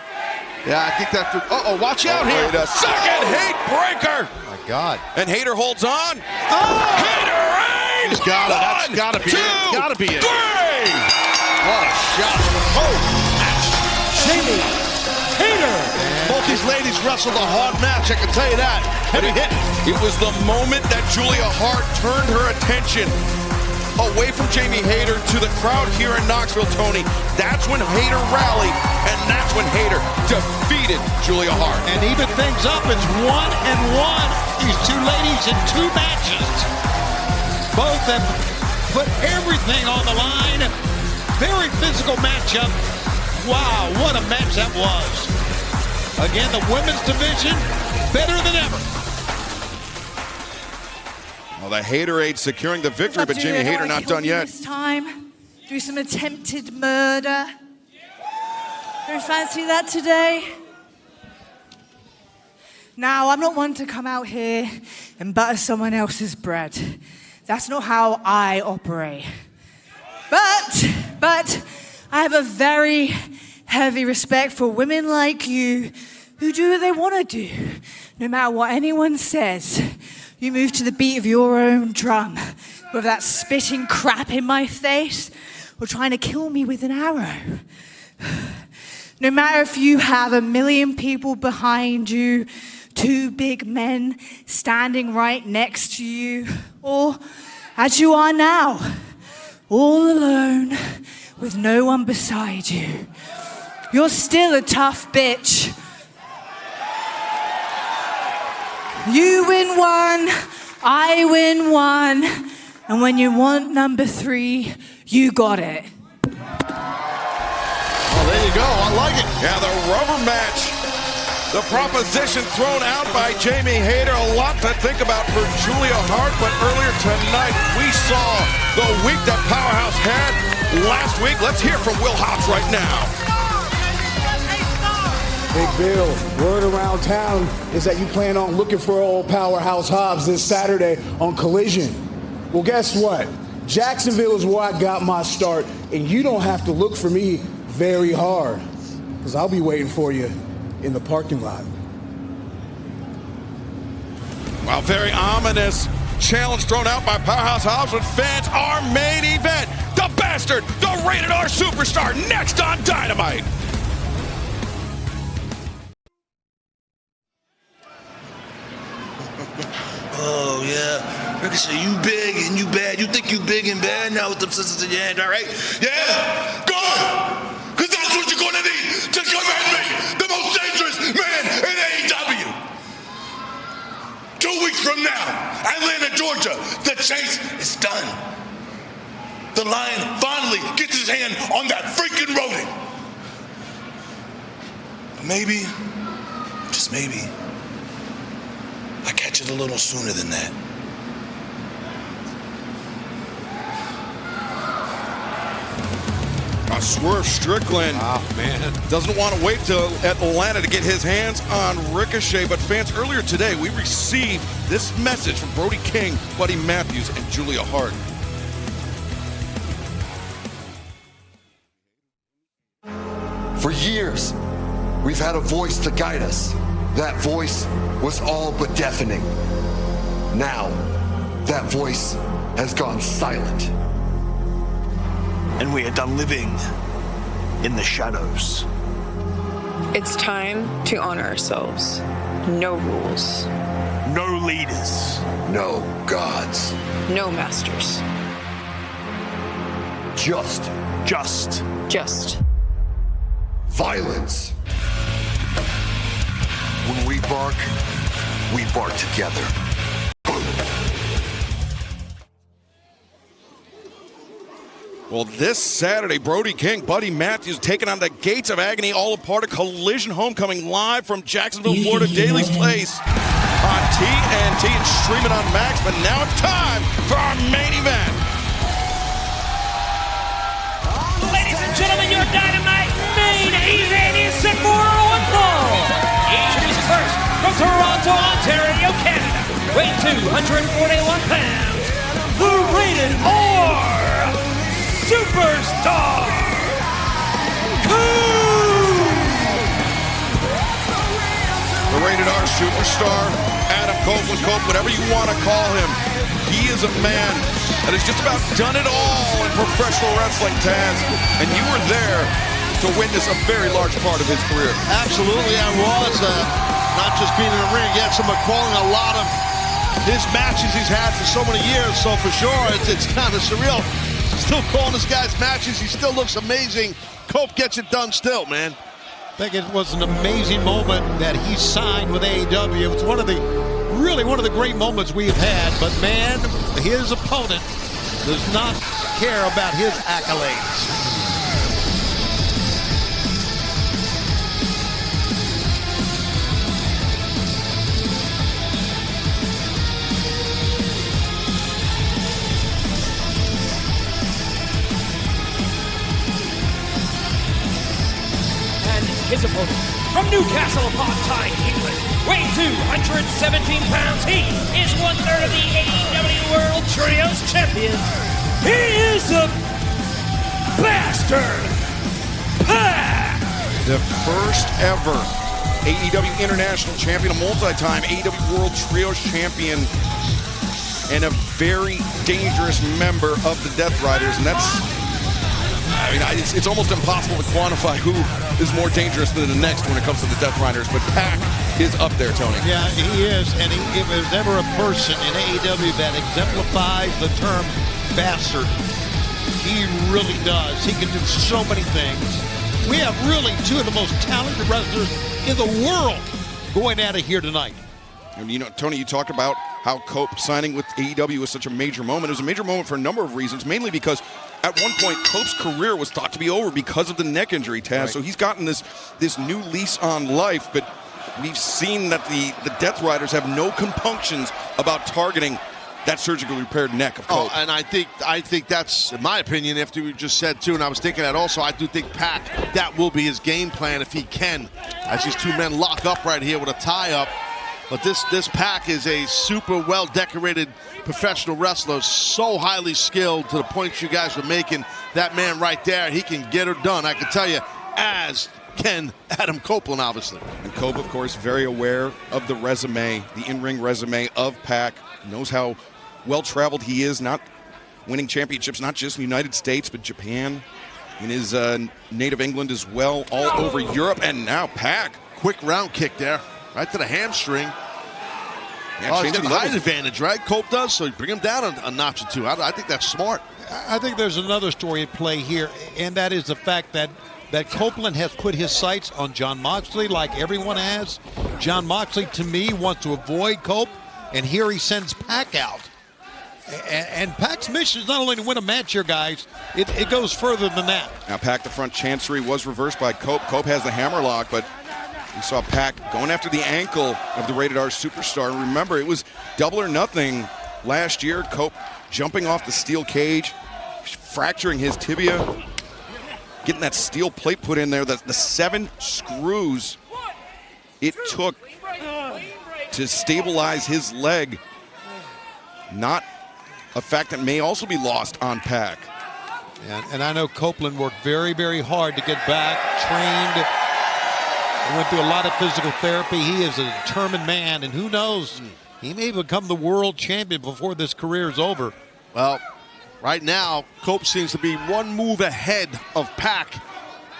Yeah, I think that could. Watch out here. Wait a second, hate breaker. Oh, my God. And Hayter holds on. Hayter reigns. He's got it. That's got to be it. Got to be it. 3. What a shot. Jamie Hayter. Both these ladies wrestled a hard match, I can tell you that. Heavy hit. It was the moment that Julia Hart turned her attention away from Jamie Hayter to the crowd here in Knoxville, Tony. That's when Hayter rallied, and that's when Hayter defeated Julia Hart. And even things up, it's 1-1. These two ladies in 2 matches. Both have put everything on the line. Very physical matchup. Wow, what a match that was. Again, the women's division, better than ever. Well, the Hayterade securing the victory, but Jamie Hayter not done yet. This time, do some attempted murder. Don't fancy that today? Now, I'm not one to come out here and butter someone else's bread. That's not how I operate. But I have a very heavy respect for women like you who do what they want to do. No matter what anyone says, you move to the beat of your own drum, whether that's spitting crap in my face or trying to kill me with an arrow. No matter if you have 1 million people behind you, 2 big men standing right next to you, or as you are now, all alone with no one beside you. You're still a tough bitch. You win 1, I win 1, and when you want number 3, you got it. Well, there you go. I like it. Yeah, the rubber match. The proposition thrown out by Jamie Hayter. A lot to think about for Julia Hart, but earlier tonight we saw the week that Powerhouse had last week. Let's hear from Will Hobbs right now. Big Bill, word around town is that you plan on looking for old Powerhouse Hobbs this Saturday on Collision. Well, guess what? Jacksonville is where I got my start, and you don't have to look for me very hard. because I'll be waiting for you in the parking lot. Well, very ominous challenge thrown out by Powerhouse Hobbs with fans. Our main event, the Bastard, the Rated R Superstar, next on Dynamite. Oh, yeah. Ricochet, you big and you bad. You think you big and bad now with them sisters in your hand, all right? Yeah, good. Because that's what you're going to need to come at me, the most dangerous man in AEW. 2 weeks from now, Atlanta, Georgia, the chase is done. The Lion finally gets his hand on that freaking rodent. But maybe, just maybe, I catch it a little sooner than that. Swerve Strickland doesn't want to wait till Atlanta to get his hands on Ricochet, but fans, earlier today we received this message from Brody King, Buddy Matthews, and Julia Hart. For years, we've had a voice to guide us. That voice was all but deafening. Now, that voice has gone silent. And we are done living in the shadows. It's time to honor ourselves. No rules. No leaders. No gods. No masters. Just violence. When we bark together. Well, this Saturday, Brody King, Buddy Matthews taking on the Gates of Agony, all a part of Collision Homecoming, live from Jacksonville, Florida, Daly's Place on TNT and streaming on Max. But now it's time for our main event. Ladies and gentlemen, your Dynamite main event is set for one fall. Introducing first from Toronto, Ontario, Canada, weighing 241 pounds, the Rated R Superstar, The Rated R Superstar, Adam Copeland, whatever you want to call him. He is a man that has just about done it all in professional wrestling, Taz. And you were there to witness a very large part of his career. Absolutely, I was. Not just being in the ring, yet someone calling a lot of his matches he's had for so many years. So for sure, it's kind of surreal. Still calling this guy's matches. He still looks amazing. Cope gets it done still, man. I think it was an amazing moment that he signed with AEW. It was one of the great moments we've had. But man, his opponent does not care about his accolades. His opponent from Newcastle upon Tyne, England, weighing 217 pounds. He is 1/3 of the AEW World Trios Champion. He is the Bastard Pack. The first ever AEW International Champion, a multi-time AEW World Trios Champion, and a very dangerous member of the Death Riders. And that's, it's almost impossible to quantify who is more dangerous than the next when it comes to the Death Riders, but Pac is up there, Tony. Yeah, he is, and if there's ever a person in AEW that exemplifies the term bastard, he really does. He can do so many things. We have really two of the most talented wrestlers in the world going at it here tonight. And Tony, you talked about how Cope signing with AEW was such a major moment. It was a major moment for a number of reasons, mainly because at one point Cope's career was thought to be over because of the neck injury, Taz. Right. So he's gotten this new lease on life, but we've seen that the Death Riders have no compunctions about targeting that surgically repaired neck of Cope. Oh, and I think that's, in my opinion, after you just said too, and I was thinking that also, I do think Pac, that will be his game plan if he can, as these two men lock up right here with a tie-up. But this Pac is a super well-decorated professional wrestler, so highly skilled to the points you guys were making. That man right there, he can get her done. I can tell you, as can Adam Copeland, obviously. And Cope, of course, very aware of the resume, the in-ring resume of Pac. Knows how well-traveled he is, not winning championships, not just in the United States, but Japan, in his native England as well, all over Europe. And now Pac. Quick round kick there, right to the hamstring. Yeah, he's got the height advantage, right? Cope does, so you bring him down a notch or two. I think that's smart. I think there's another story at play here, and that is the fact that Copeland has put his sights on Jon Moxley like everyone has. Jon Moxley, to me, wants to avoid Cope, and here he sends Pac out. And Pac's mission is not only to win a match here, guys. It goes further than that. Now, Pac, the front chancery was reversed by Cope. Cope has the hammerlock, but we saw Pac going after the ankle of the Rated R Superstar. Remember, it was double or nothing last year. Cope jumping off the steel cage, fracturing his tibia, getting that steel plate put in there. The 7 screws it took to stabilize his leg. Not a fact that may also be lost on Pac. And I know Copeland worked very, very hard to get back, trained. He went through a lot of physical therapy. He is a determined man, and who knows, he may become the world champion before this career is over. Well, right now, Cope seems to be one move ahead of Pac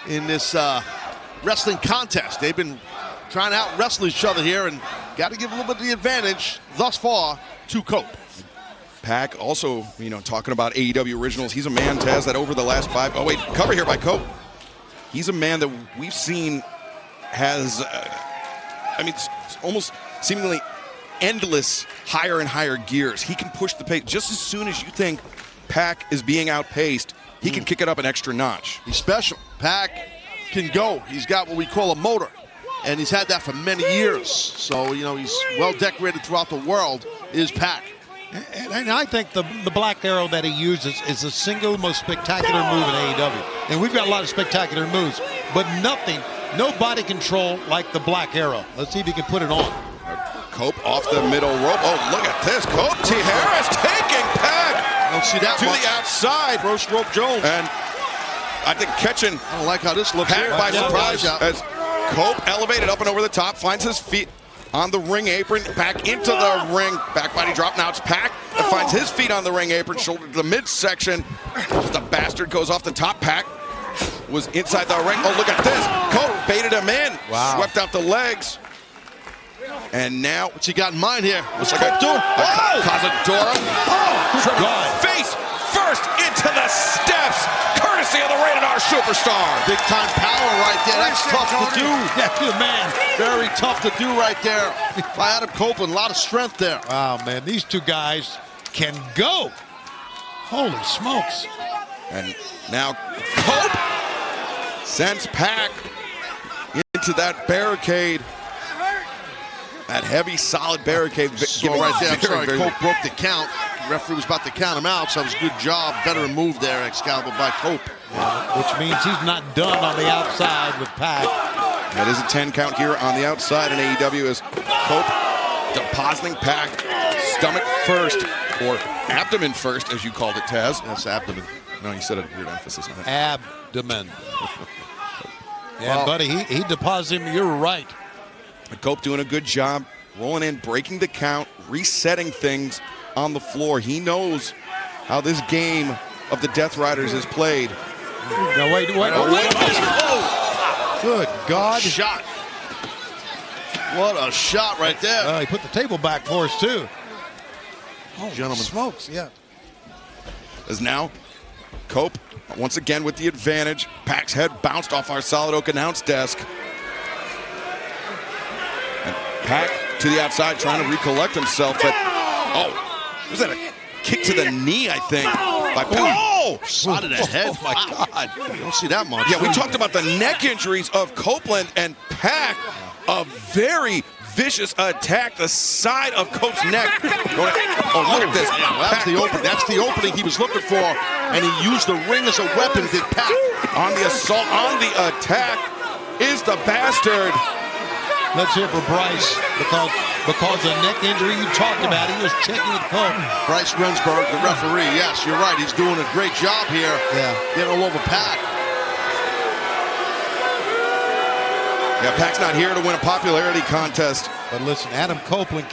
in this wrestling contest. They've been trying to out-wrestle each other here, and got to give a little bit of the advantage thus far to Cope. Pac also, talking about AEW Originals, he's a man, Taz, that over the last 5... Oh, wait, cover here by Cope. He's a man that we've seen has, it's almost seemingly endless higher and higher gears. He can push the pace. Just as soon as you think Pac is being outpaced, he can kick it up an extra notch. He's special. Pac can go. He's got what we call a motor, and he's had that for many years. So, he's well decorated throughout the world, is Pac. And I think the Black Arrow that he uses is the single most spectacular move in AEW. And we've got a lot of spectacular moves, but no body control like the Black Arrow. Let's see if he can put it on. Cope off the middle rope. Oh, look at this. Cope T. Harris taking Pac. Don't see that to much. The outside. First rope Jones. And I think catching I don't like how this looks Pac here. by surprise as Cope elevated up and over the top, finds his feet on the ring apron, back into the ring, back body drop. Now it's Pac that finds his feet on the ring apron, shoulder to the midsection. Just a bastard goes off the top. Pac was inside the ring. Oh, look at this. Cope baited him in. Wow. Swept out the legs. And now, what you got in mind here? What's like a Cazadora. Oh, face first into the steps, courtesy of the Rated R Superstar. Big time power right there. That's tough to do. Yeah, man. Very tough to do right there by Adam Copeland. A lot of strength there. Wow, man. These two guys can go. Holy smokes. And now Cope sends Pac into that barricade. That heavy, solid barricade. Right there. I'm sorry, Cope broke the count. The referee was about to count him out, so it was a good job. Veteran move there, Excalibur, by Cope. Yeah, which means he's not done on the outside with Pac. That is a 10 count here on the outside in AEW as Cope depositing Pac stomach first, or abdomen first, as you called it, Taz. That's abdomen. No, you said a weird emphasis on it. Abdomen. Yeah, buddy, he deposited him. You're right. Cope doing a good job, rolling in, breaking the count, resetting things on the floor. He knows how this game of the Death Riders is played. No, wait. Oh. Good God. Shot. What a shot right there. He put the table back for us, too. Oh, gentlemen. Smokes, yeah. As now, Cope, once again with the advantage. Pac's head bounced off our solid oak announce desk. Pac to the outside, trying to recollect himself, but was that a kick to the knee, I think, by Pac? Oh! Shot to the head. Oh, my God. You don't see that much. Yeah, we talked about the neck injuries of Copeland, and Pac, a very vicious attack, the side of Cope's neck. Oh, look at this. Yeah, that's the opening he was looking for, and he used the ring as a weapon, did Pac. On the assault, on the attack is the bastard. Let's hear for Bryce, because the neck injury you talked about, he was checking with Cope. Bryce Rensburg, the referee. Yes, you're right. He's doing a great job here. Yeah. Getting all over Pac. Yeah, Pac's not here to win a popularity contest. But listen, Adam Copeland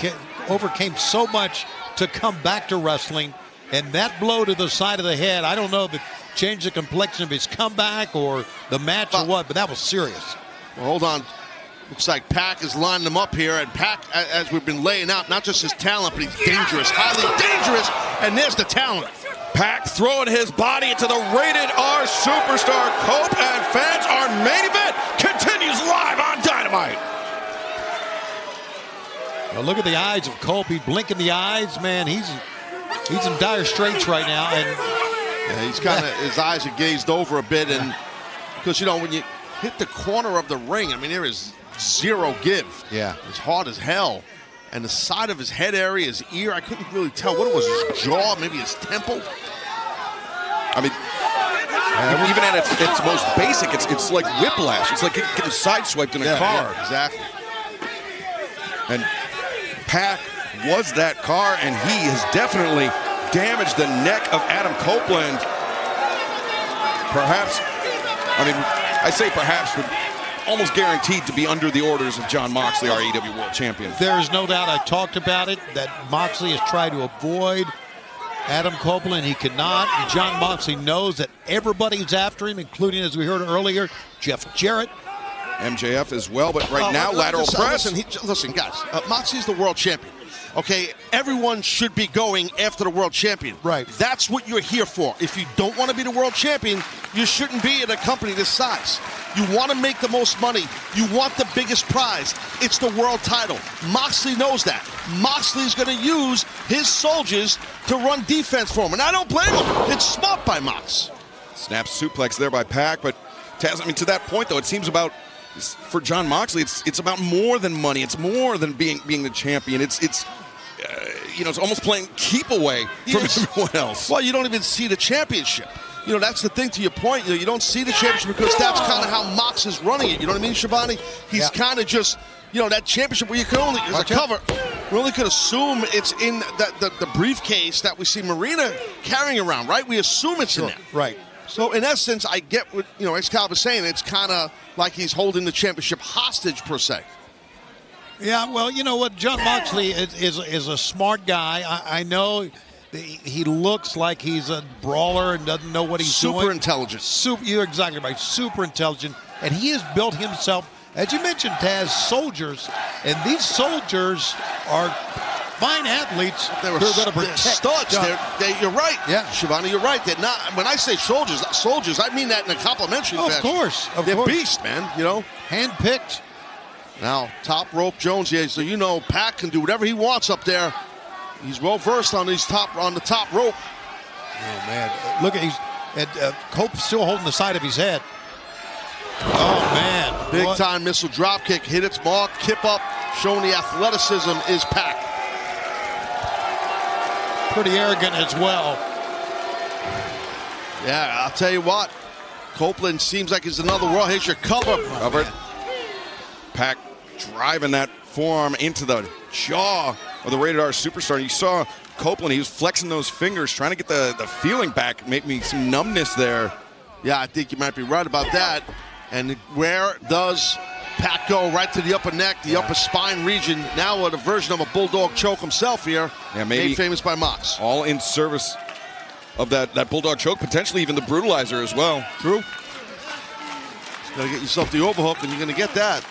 overcame so much to come back to wrestling, and that blow to the side of the head, I don't know if it changed the complexion of his comeback or the match or what, but that was serious. Well, hold on. Looks like Pac is lining them up here, and Pac, as we've been laying out, not just his talent, but he's dangerous, highly dangerous, and there's the talent. Pac throwing his body into the Rated R Superstar. Cope and fans, our main event continues live on Dynamite. Well, look at the eyes of Cope. He's blinking the eyes, man. He's in dire straits right now, and yeah, he's kind of his eyes are gazed over a bit, and because when you hit the corner of the ring, I mean there is zero give. Yeah, it's hard as hell, and the side of his head area, his ear, I couldn't really tell what it was. His jaw, maybe his temple. I mean, even at its most basic, it's like whiplash. It's like getting sideswiped in a car. Yeah, exactly. And Pac was that car, and he has definitely damaged the neck of Adam Copeland. Perhaps, I mean, I say perhaps, but almost guaranteed to be under the orders of Jon Moxley, our AEW World Champion. There is no doubt, I talked about it, that Moxley has tried to avoid Adam Copeland. He cannot. And Jon Moxley knows that everybody's after him, including, as we heard earlier, Jeff Jarrett. MJF as well, but right now, lateral press. Listen, guys, Moxley's the world champion. Okay, everyone should be going after the world champion. Right. That's what you're here for. If you don't want to be the world champion, you shouldn't be at a company this size. You want to make the most money. You want the biggest prize. It's the world title. Moxley knows that. Moxley's going to use his soldiers to run defense for him, and I don't blame him. It's smart by Mox. Snap suplex there by Pac, but Taz, I mean, to that point, though, it seems about, for Jon Moxley, it's about more than money. It's more than being the champion. It's almost playing keep away from everyone else. Well, you don't even see the championship. That's the thing, to your point. You don't see the championship because that's kind of how Mox is running it. You know what I mean, Shivani? He's kind of just, that championship where you can only, as a cover, we only could assume it's in the briefcase that we see Marina carrying around, right? We assume it's in there. Right. So, in essence, I get what, Excalibur's saying. It's kind of like he's holding the championship hostage, per se. Yeah, well, you know what? Jon Moxley is a smart guy. I know he looks like he's a brawler and doesn't know what he's doing. Super intelligent. You're exactly right. Super intelligent. And he has built himself, as you mentioned, Taz, soldiers. And these soldiers are fine athletes. They're going to protect. Studs. You're right. Yeah. Shivani, you're right. They're not. When I say soldiers, I mean that in a complimentary fashion. Of course. They're beasts, man. Handpicked. Now, top rope Jones here, so Pac can do whatever he wants up there. He's well versed on the top rope. Oh man, look at Cope's still holding the side of his head. Oh man, big time missile drop kick, hit its mark, kip up, showing the athleticism is Pac. Pretty arrogant as well. Yeah, I'll tell you what, Copeland seems like he's another world. Here's your cover. Covered. Pac driving that forearm into the jaw of the Rated R Superstar. And you saw Copeland, he was flexing those fingers, trying to get the feeling back, maybe some numbness there. Yeah, I think you might be right about that. And where does Pac go? Right to the upper neck, the upper spine region. Now with a version of a bulldog choke himself here. Yeah, maybe made famous by Mox. All in service of that bulldog choke, potentially even the brutalizer as well. True. You gotta get yourself the overhook, and you're gonna get that.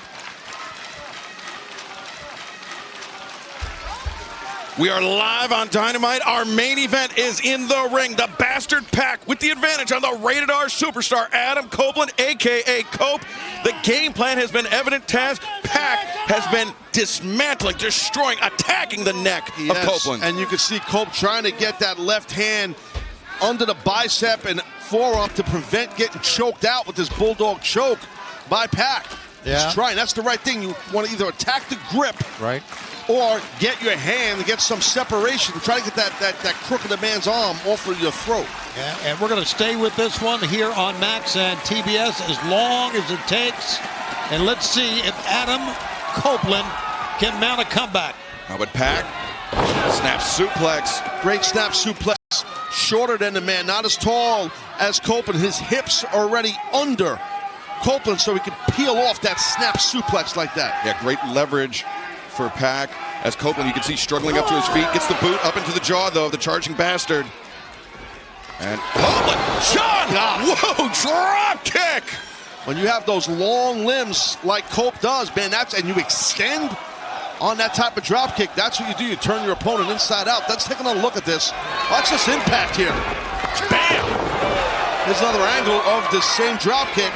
We are live on Dynamite. Our main event is in the ring. The Bastard Pac with the advantage on the Rated R Superstar, Adam Copeland, a.k.a. Cope. The game plan has been evident, Taz. Pac has been dismantling, destroying, attacking the neck of Copeland. And you can see Cope trying to get that left hand under the bicep and forearm to prevent getting choked out with this bulldog choke by Pac. Yeah. He's trying. That's the right thing. You want to either attack the grip, right, or get your hand and get some separation. Try to get that crook of the man's arm off of your throat. Yeah, and we're going to stay with this one here on Max and TBS as long as it takes. And let's see if Adam Copeland can mount a comeback. How about Pac? Snap suplex. Great snap suplex. Shorter than the man, not as tall as Copeland. His hips are already under Copeland so he can peel off that snap suplex like that. Yeah, great leverage for Pac. As Copeland, you can see, struggling up to his feet. Gets the boot up into the jaw, though, of the charging bastard. And Copeland, whoa, drop kick! When you have those long limbs like Cope does, man, and you extend on that type of drop kick, that's what you do. You turn your opponent inside out. Let's take another look at this. Watch this impact here. Bam! There's another angle of the same drop kick.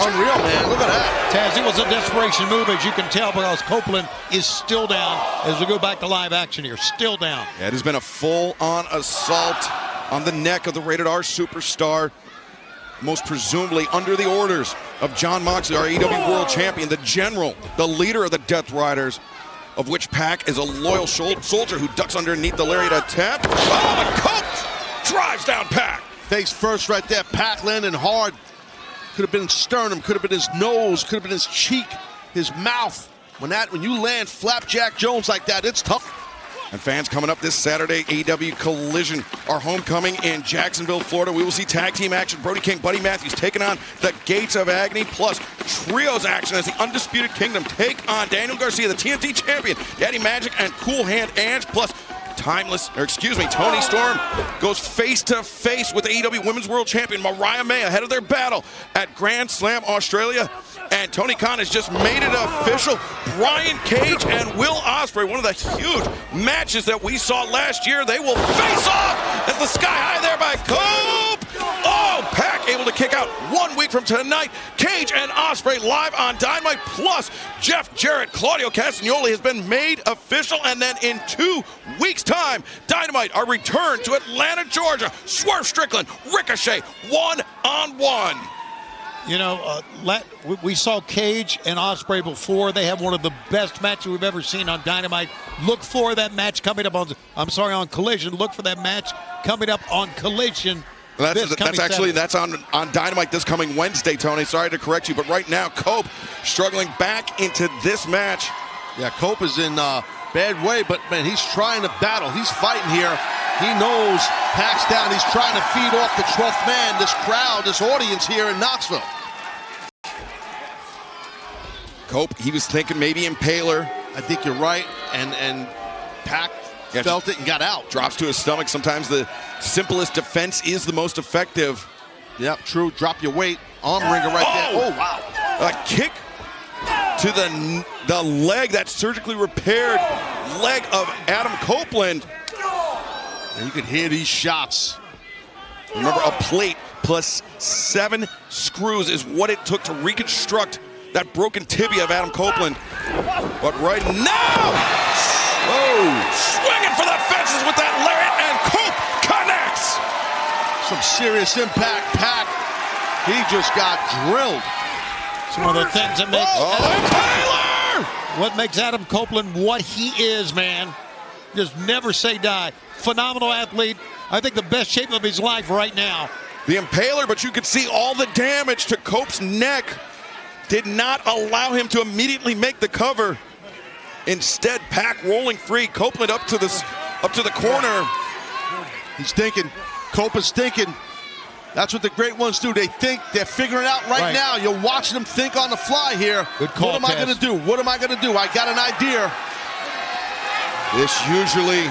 Unreal, man. Look at that. Taz, it was a desperation move, as you can tell, because Copeland is still down as we go back to live action here. Still down. Yeah, it has been a full-on assault on the neck of the Rated R superstar, most presumably under the orders of John Moxley, our AEW World Champion, the general, the leader of the Death Riders, of which Pac is a loyal soldier who ducks underneath the lariat attempt. Oh, and Cope drives down Pac. Face first right there. Pac landing hard. Could have been his sternum, could have been his nose, could have been his cheek, his mouth. When you land Flapjack Jones like that, it's tough. And fans, coming up this Saturday, AEW Collision, our homecoming in Jacksonville, Florida. We will see tag team action. Brody King, Buddy Matthews taking on the Gates of Agony, plus trios action as the Undisputed Kingdom take on Daniel Garcia, the TNT champion, Daddy Magic, and Cool Hand Ange, plus Tony Storm goes face-to-face with AEW Women's World Champion Mariah May ahead of their battle at Grand Slam Australia. And Tony Khan has just made it official. Brian Cage and Will Ospreay, one of the huge matches that we saw last year. They will face off as the sky high there by Cope. Oh, Pac able to kick out 1 week from tonight. Cage and Ospreay live on Dynamite. Plus, Jeff Jarrett, Claudio Castagnoli has been made official. And then in 2 weeks' time, Dynamite, our return to Atlanta, Georgia. Swerve Strickland, Ricochet, one-on-one. You know, we saw Cage and Ospreay before. They have one of the best matches we've ever seen on Dynamite. Look for that match coming up on Collision. Look for that match coming up on Collision. That's on Dynamite this coming Wednesday, Tony. Sorry to correct you, but right now, Cope struggling back into this match. Yeah, Cope is in bad way, but man, he's trying to battle. He's fighting here. He knows Pac's down. He's trying to feed off the 12th man, this crowd, this audience here in Knoxville. Cope, he was thinking maybe Impaler. I think you're right, and Pac felt it and got out. Drops to his stomach. Sometimes the simplest defense is the most effective. Yep, true. Drop your weight. Arm wringer right there. Oh, wow. A kick to the leg, that surgically repaired leg of Adam Copeland. And you can hear these shots. Remember, a plate plus 7 screws is what it took to reconstruct that broken tibia of Adam Copeland. But right now, swinging for the fences with that lariat, and Cope connects. Some serious impact. Pac, he just got drilled. Some of the things that makes Adam Copeland what he is, man. Just never say die. Phenomenal athlete. I think the best shape of his life right now. The Impaler, but you could see all the damage to Cope's neck did not allow him to immediately make the cover. Instead, Pac rolling free. Copeland up to the corner. He's thinking. Cope is thinking. That's what the great ones do. They think. They're figuring it out right now. You're watching them think on the fly here. Good call, what am I going to do? What am I going to do? I got an idea. This usually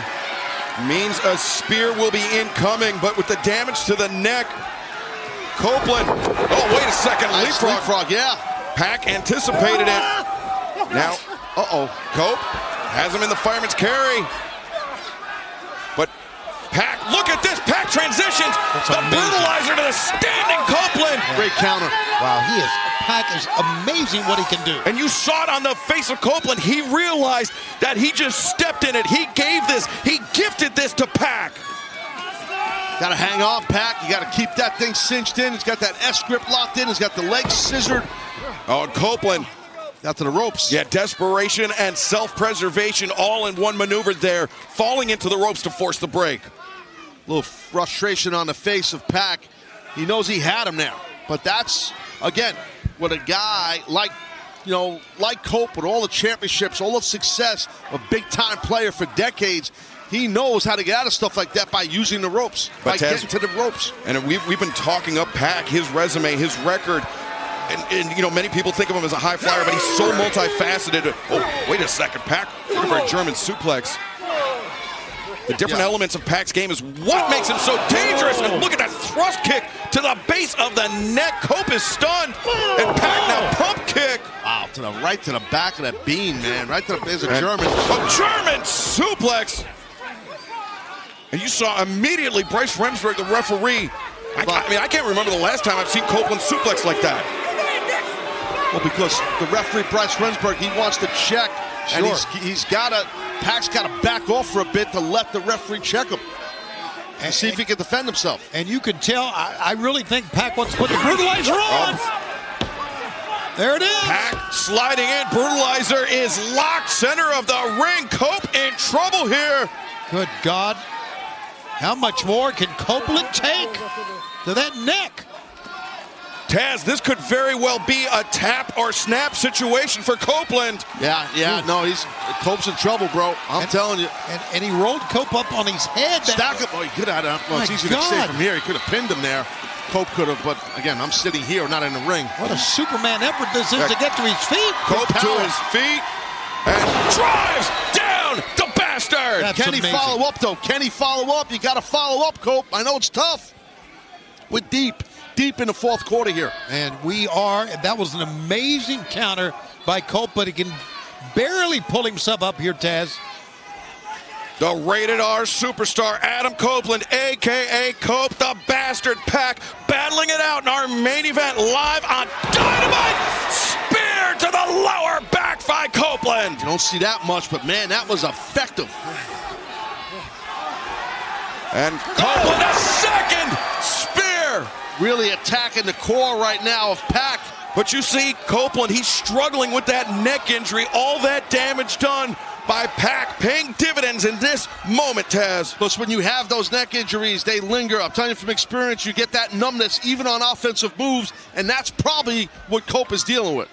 means a spear will be incoming, but with the damage to the neck, Copeland. Oh, wait a second. Nice leapfrog, yeah. Pac anticipated it. Now, Cope has him in the fireman's carry. But Pac, look at this. Pac transitions. The brutalizer to the standing Copeland. Yeah. Great counter. Wow, Pac is amazing what he can do. And you saw it on the face of Copeland. He realized that he just stepped in it. He gifted this to Pac. Got to hang on, Pac. You got to keep that thing cinched in. He's got that S-grip locked in. He's got the legs scissored. Oh, and Copeland got to the ropes. Yeah, desperation and self-preservation all in one maneuver there, falling into the ropes to force the break. A little frustration on the face of Pac. He knows he had him now. But that's, again, what a guy like Cope with all the championships, all the success, a big-time player for decades, he knows how to get out of stuff like that by using the ropes, by getting to the ropes. And we've been talking up Pac, his resume, his record. And you know, many people think of him as a high flyer, but he's so multifaceted. Oh, wait a second, Pac, looking for a German suplex. The different elements of Pac's game is what makes him so dangerous. And look at that thrust kick to the base of the neck. Cope is stunned, and Pac now pump kick. Wow, to the right, to the back of that bean, man. Right to the base of German. A German suplex. And you saw immediately Bryce Remsburg, the referee. I mean, I can't remember the last time I've seen Copeland suplex like that. Well, because the referee, Bryce Remsburg, he wants to check. Sure. And Pac's got to back off for a bit to let the referee check him and see if he can defend himself. And you can tell, I really think Pac wants to put the brutalizer on. There it is. Pac sliding in. Brutalizer is locked. Center of the ring. Cope in trouble here. Good God. How much more can Copeland take to that neck? Taz, this could very well be a tap or snap situation for Copeland. Yeah, no, Cope's in trouble, bro. I'm telling you. And he rolled Cope up on his head. Stack him. Oh, he could have. Well, it's easy to say from here. He could have pinned him there. Cope could have, but again, I'm sitting here, not in the ring. What a Superman effort this is to get to his feet. Cope to his feet and drives down the bastard. Can he follow up, though? Can he follow up? You got to follow up, Cope. I know it's tough. We're deep in the fourth quarter here. And that was an amazing counter by Cope, but he can barely pull himself up here, Taz. The Rated R superstar, Adam Copeland, a.k.a. Cope, the Bastard Pac, battling it out in our main event live on Dynamite. Spear to the lower back by Copeland. You don't see that much, but, man, that was effective. And Copeland, a second spear. Really attacking the core right now of Pac. But you see Copeland, he's struggling with that neck injury. All that damage done by Pac, paying dividends in this moment, Taz. Plus, when you have those neck injuries, they linger. I'm telling you from experience, you get that numbness even on offensive moves, and that's probably what Cope is dealing with.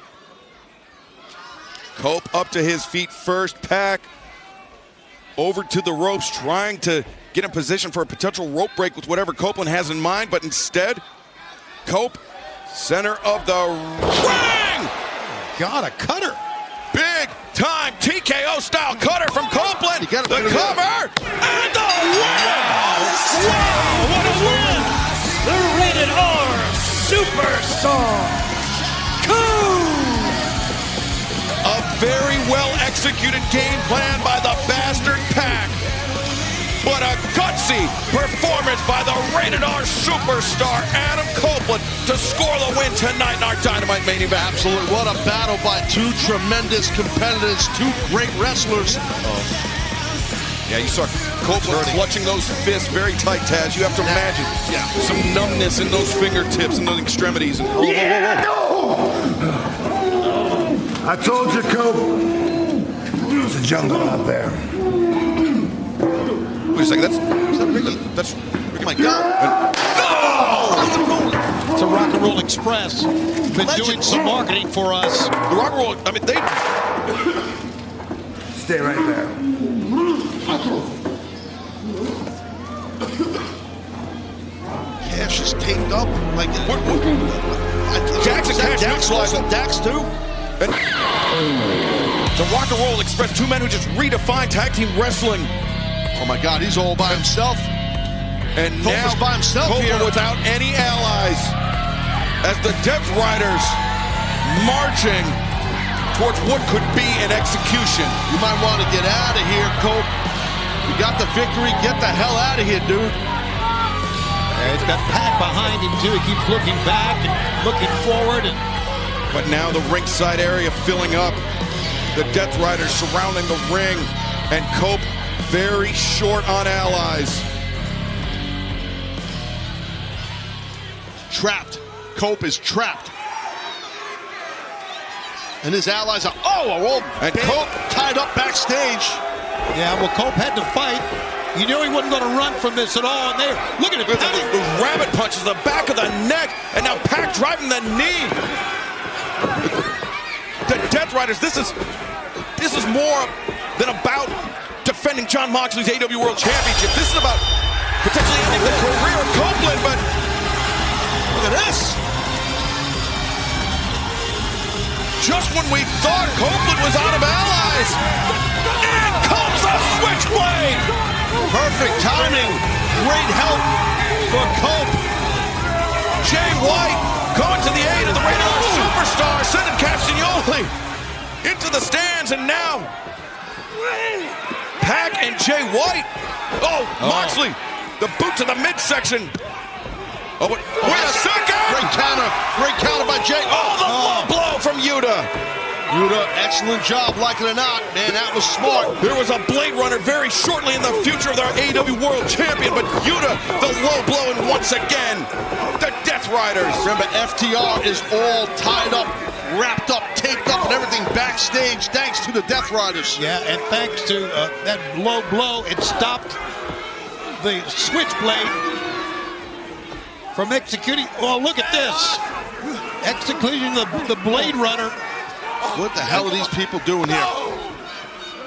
Cope up to his feet first. Pac over to the ropes, trying to get in position for a potential rope break with whatever Copeland has in mind, but instead, Cope, center of the ring! God, a cutter. Big time TKO style cutter from Copeland. The cover and the win! Wow, what a win! The Rated R Superstar, Cope! A very well executed game plan by the Bastard Pac. But a gutsy performance by the Rated R superstar, Adam Copeland, to score the win tonight in our Dynamite main event. Absolutely. What a battle by two tremendous competitors, two great wrestlers. Yeah, you saw Copeland clutching those fists very tight, Taz. You have to imagine some numbness in those fingertips and those extremities. And I told you, Cope. There's a jungle out there. Wait a second, that's oh my God. No! It's a Rock and Roll Express. Been doing some marketing for us. The Rock and Roll, I mean, they... Stay right there. Cash is taped up. Like, Dax and Cash neutralizing Dax too? The Rock and Roll Express, two men who just redefined tag team wrestling. Oh my God, he's all by himself. And now by himself here without any allies as the Death Riders marching towards what could be an execution. You might want to get out of here, Cope. You got the victory. Get the hell out of here, dude. He's got Pac behind him, too. He keeps looking back and looking forward. But now the ringside area filling up. The Death Riders surrounding the ring. And Cope very short on allies. Trapped. Cope is trapped. And his allies are all Cope tied up backstage. Yeah, well, Cope had to fight. You knew he wasn't going to run from this at all. And there, look at it. The rabbit punches the back of the neck, and now Pac driving the knee. The Death Riders, this is more than about defending Jon Moxley's AEW World Championship. This is about potentially ending the career of Copeland, but look at this. just when we thought Copeland was out of allies. In comes the switchblade. Perfect timing. Great help for Cope. Jay White going to the aid of the Rated R superstar, sending Castagnoli into the stands, and now Pac and Jay White. Oh, Moxley, the boot to the midsection. Oh, but wait a second! Great counter by Jay. Oh, the low blow from Yuta. Yuta, excellent job, like it or not. Man, that was smart. There was a Blade Runner very shortly in the future of their AEW World Champion, but Yuta, the low blow, and once again, the Death Riders. Remember, FTR is all tied up, wrapped up, taped up, and everything backstage, thanks to the Death Riders. Yeah, and thanks to that low blow, it stopped the Switchblade from executing. Oh, look at this. Executing the Blade Runner. What the hell are these people doing here?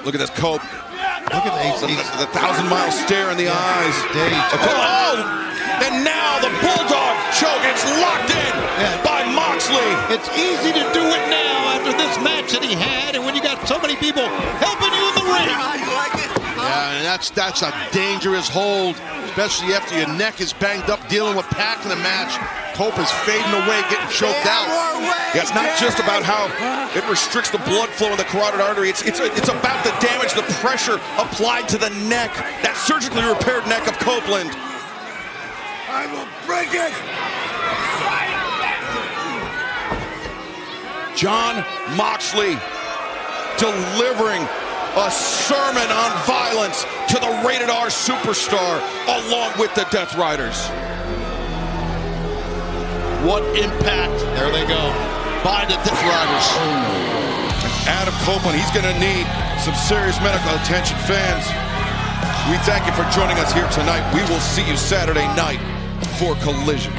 Look at this, Cope. Look at the 1,000-mile stare in the eyes. Oh, and now the Bulldog choke. It's locked in by Moxley. It's easy to do it now after this match that he had, and when you got so many people helping you in the ring. Yeah, and that's a dangerous hold, especially after your neck is banged up dealing with Pac in the match. Cope is fading away, getting choked out. Yeah, it's not just about how it restricts the blood flow in the carotid artery. It's about the damage, the pressure applied to the neck, that surgically repaired neck of Copeland. I will break it! Jon Moxley delivering a sermon on violence to the Rated R superstar along with the Death Riders. What impact, there they go, by the Death Riders. Adam Copeland, he's going to need some serious medical attention, fans. We thank you for joining us here tonight. We will see you Saturday night for Collision.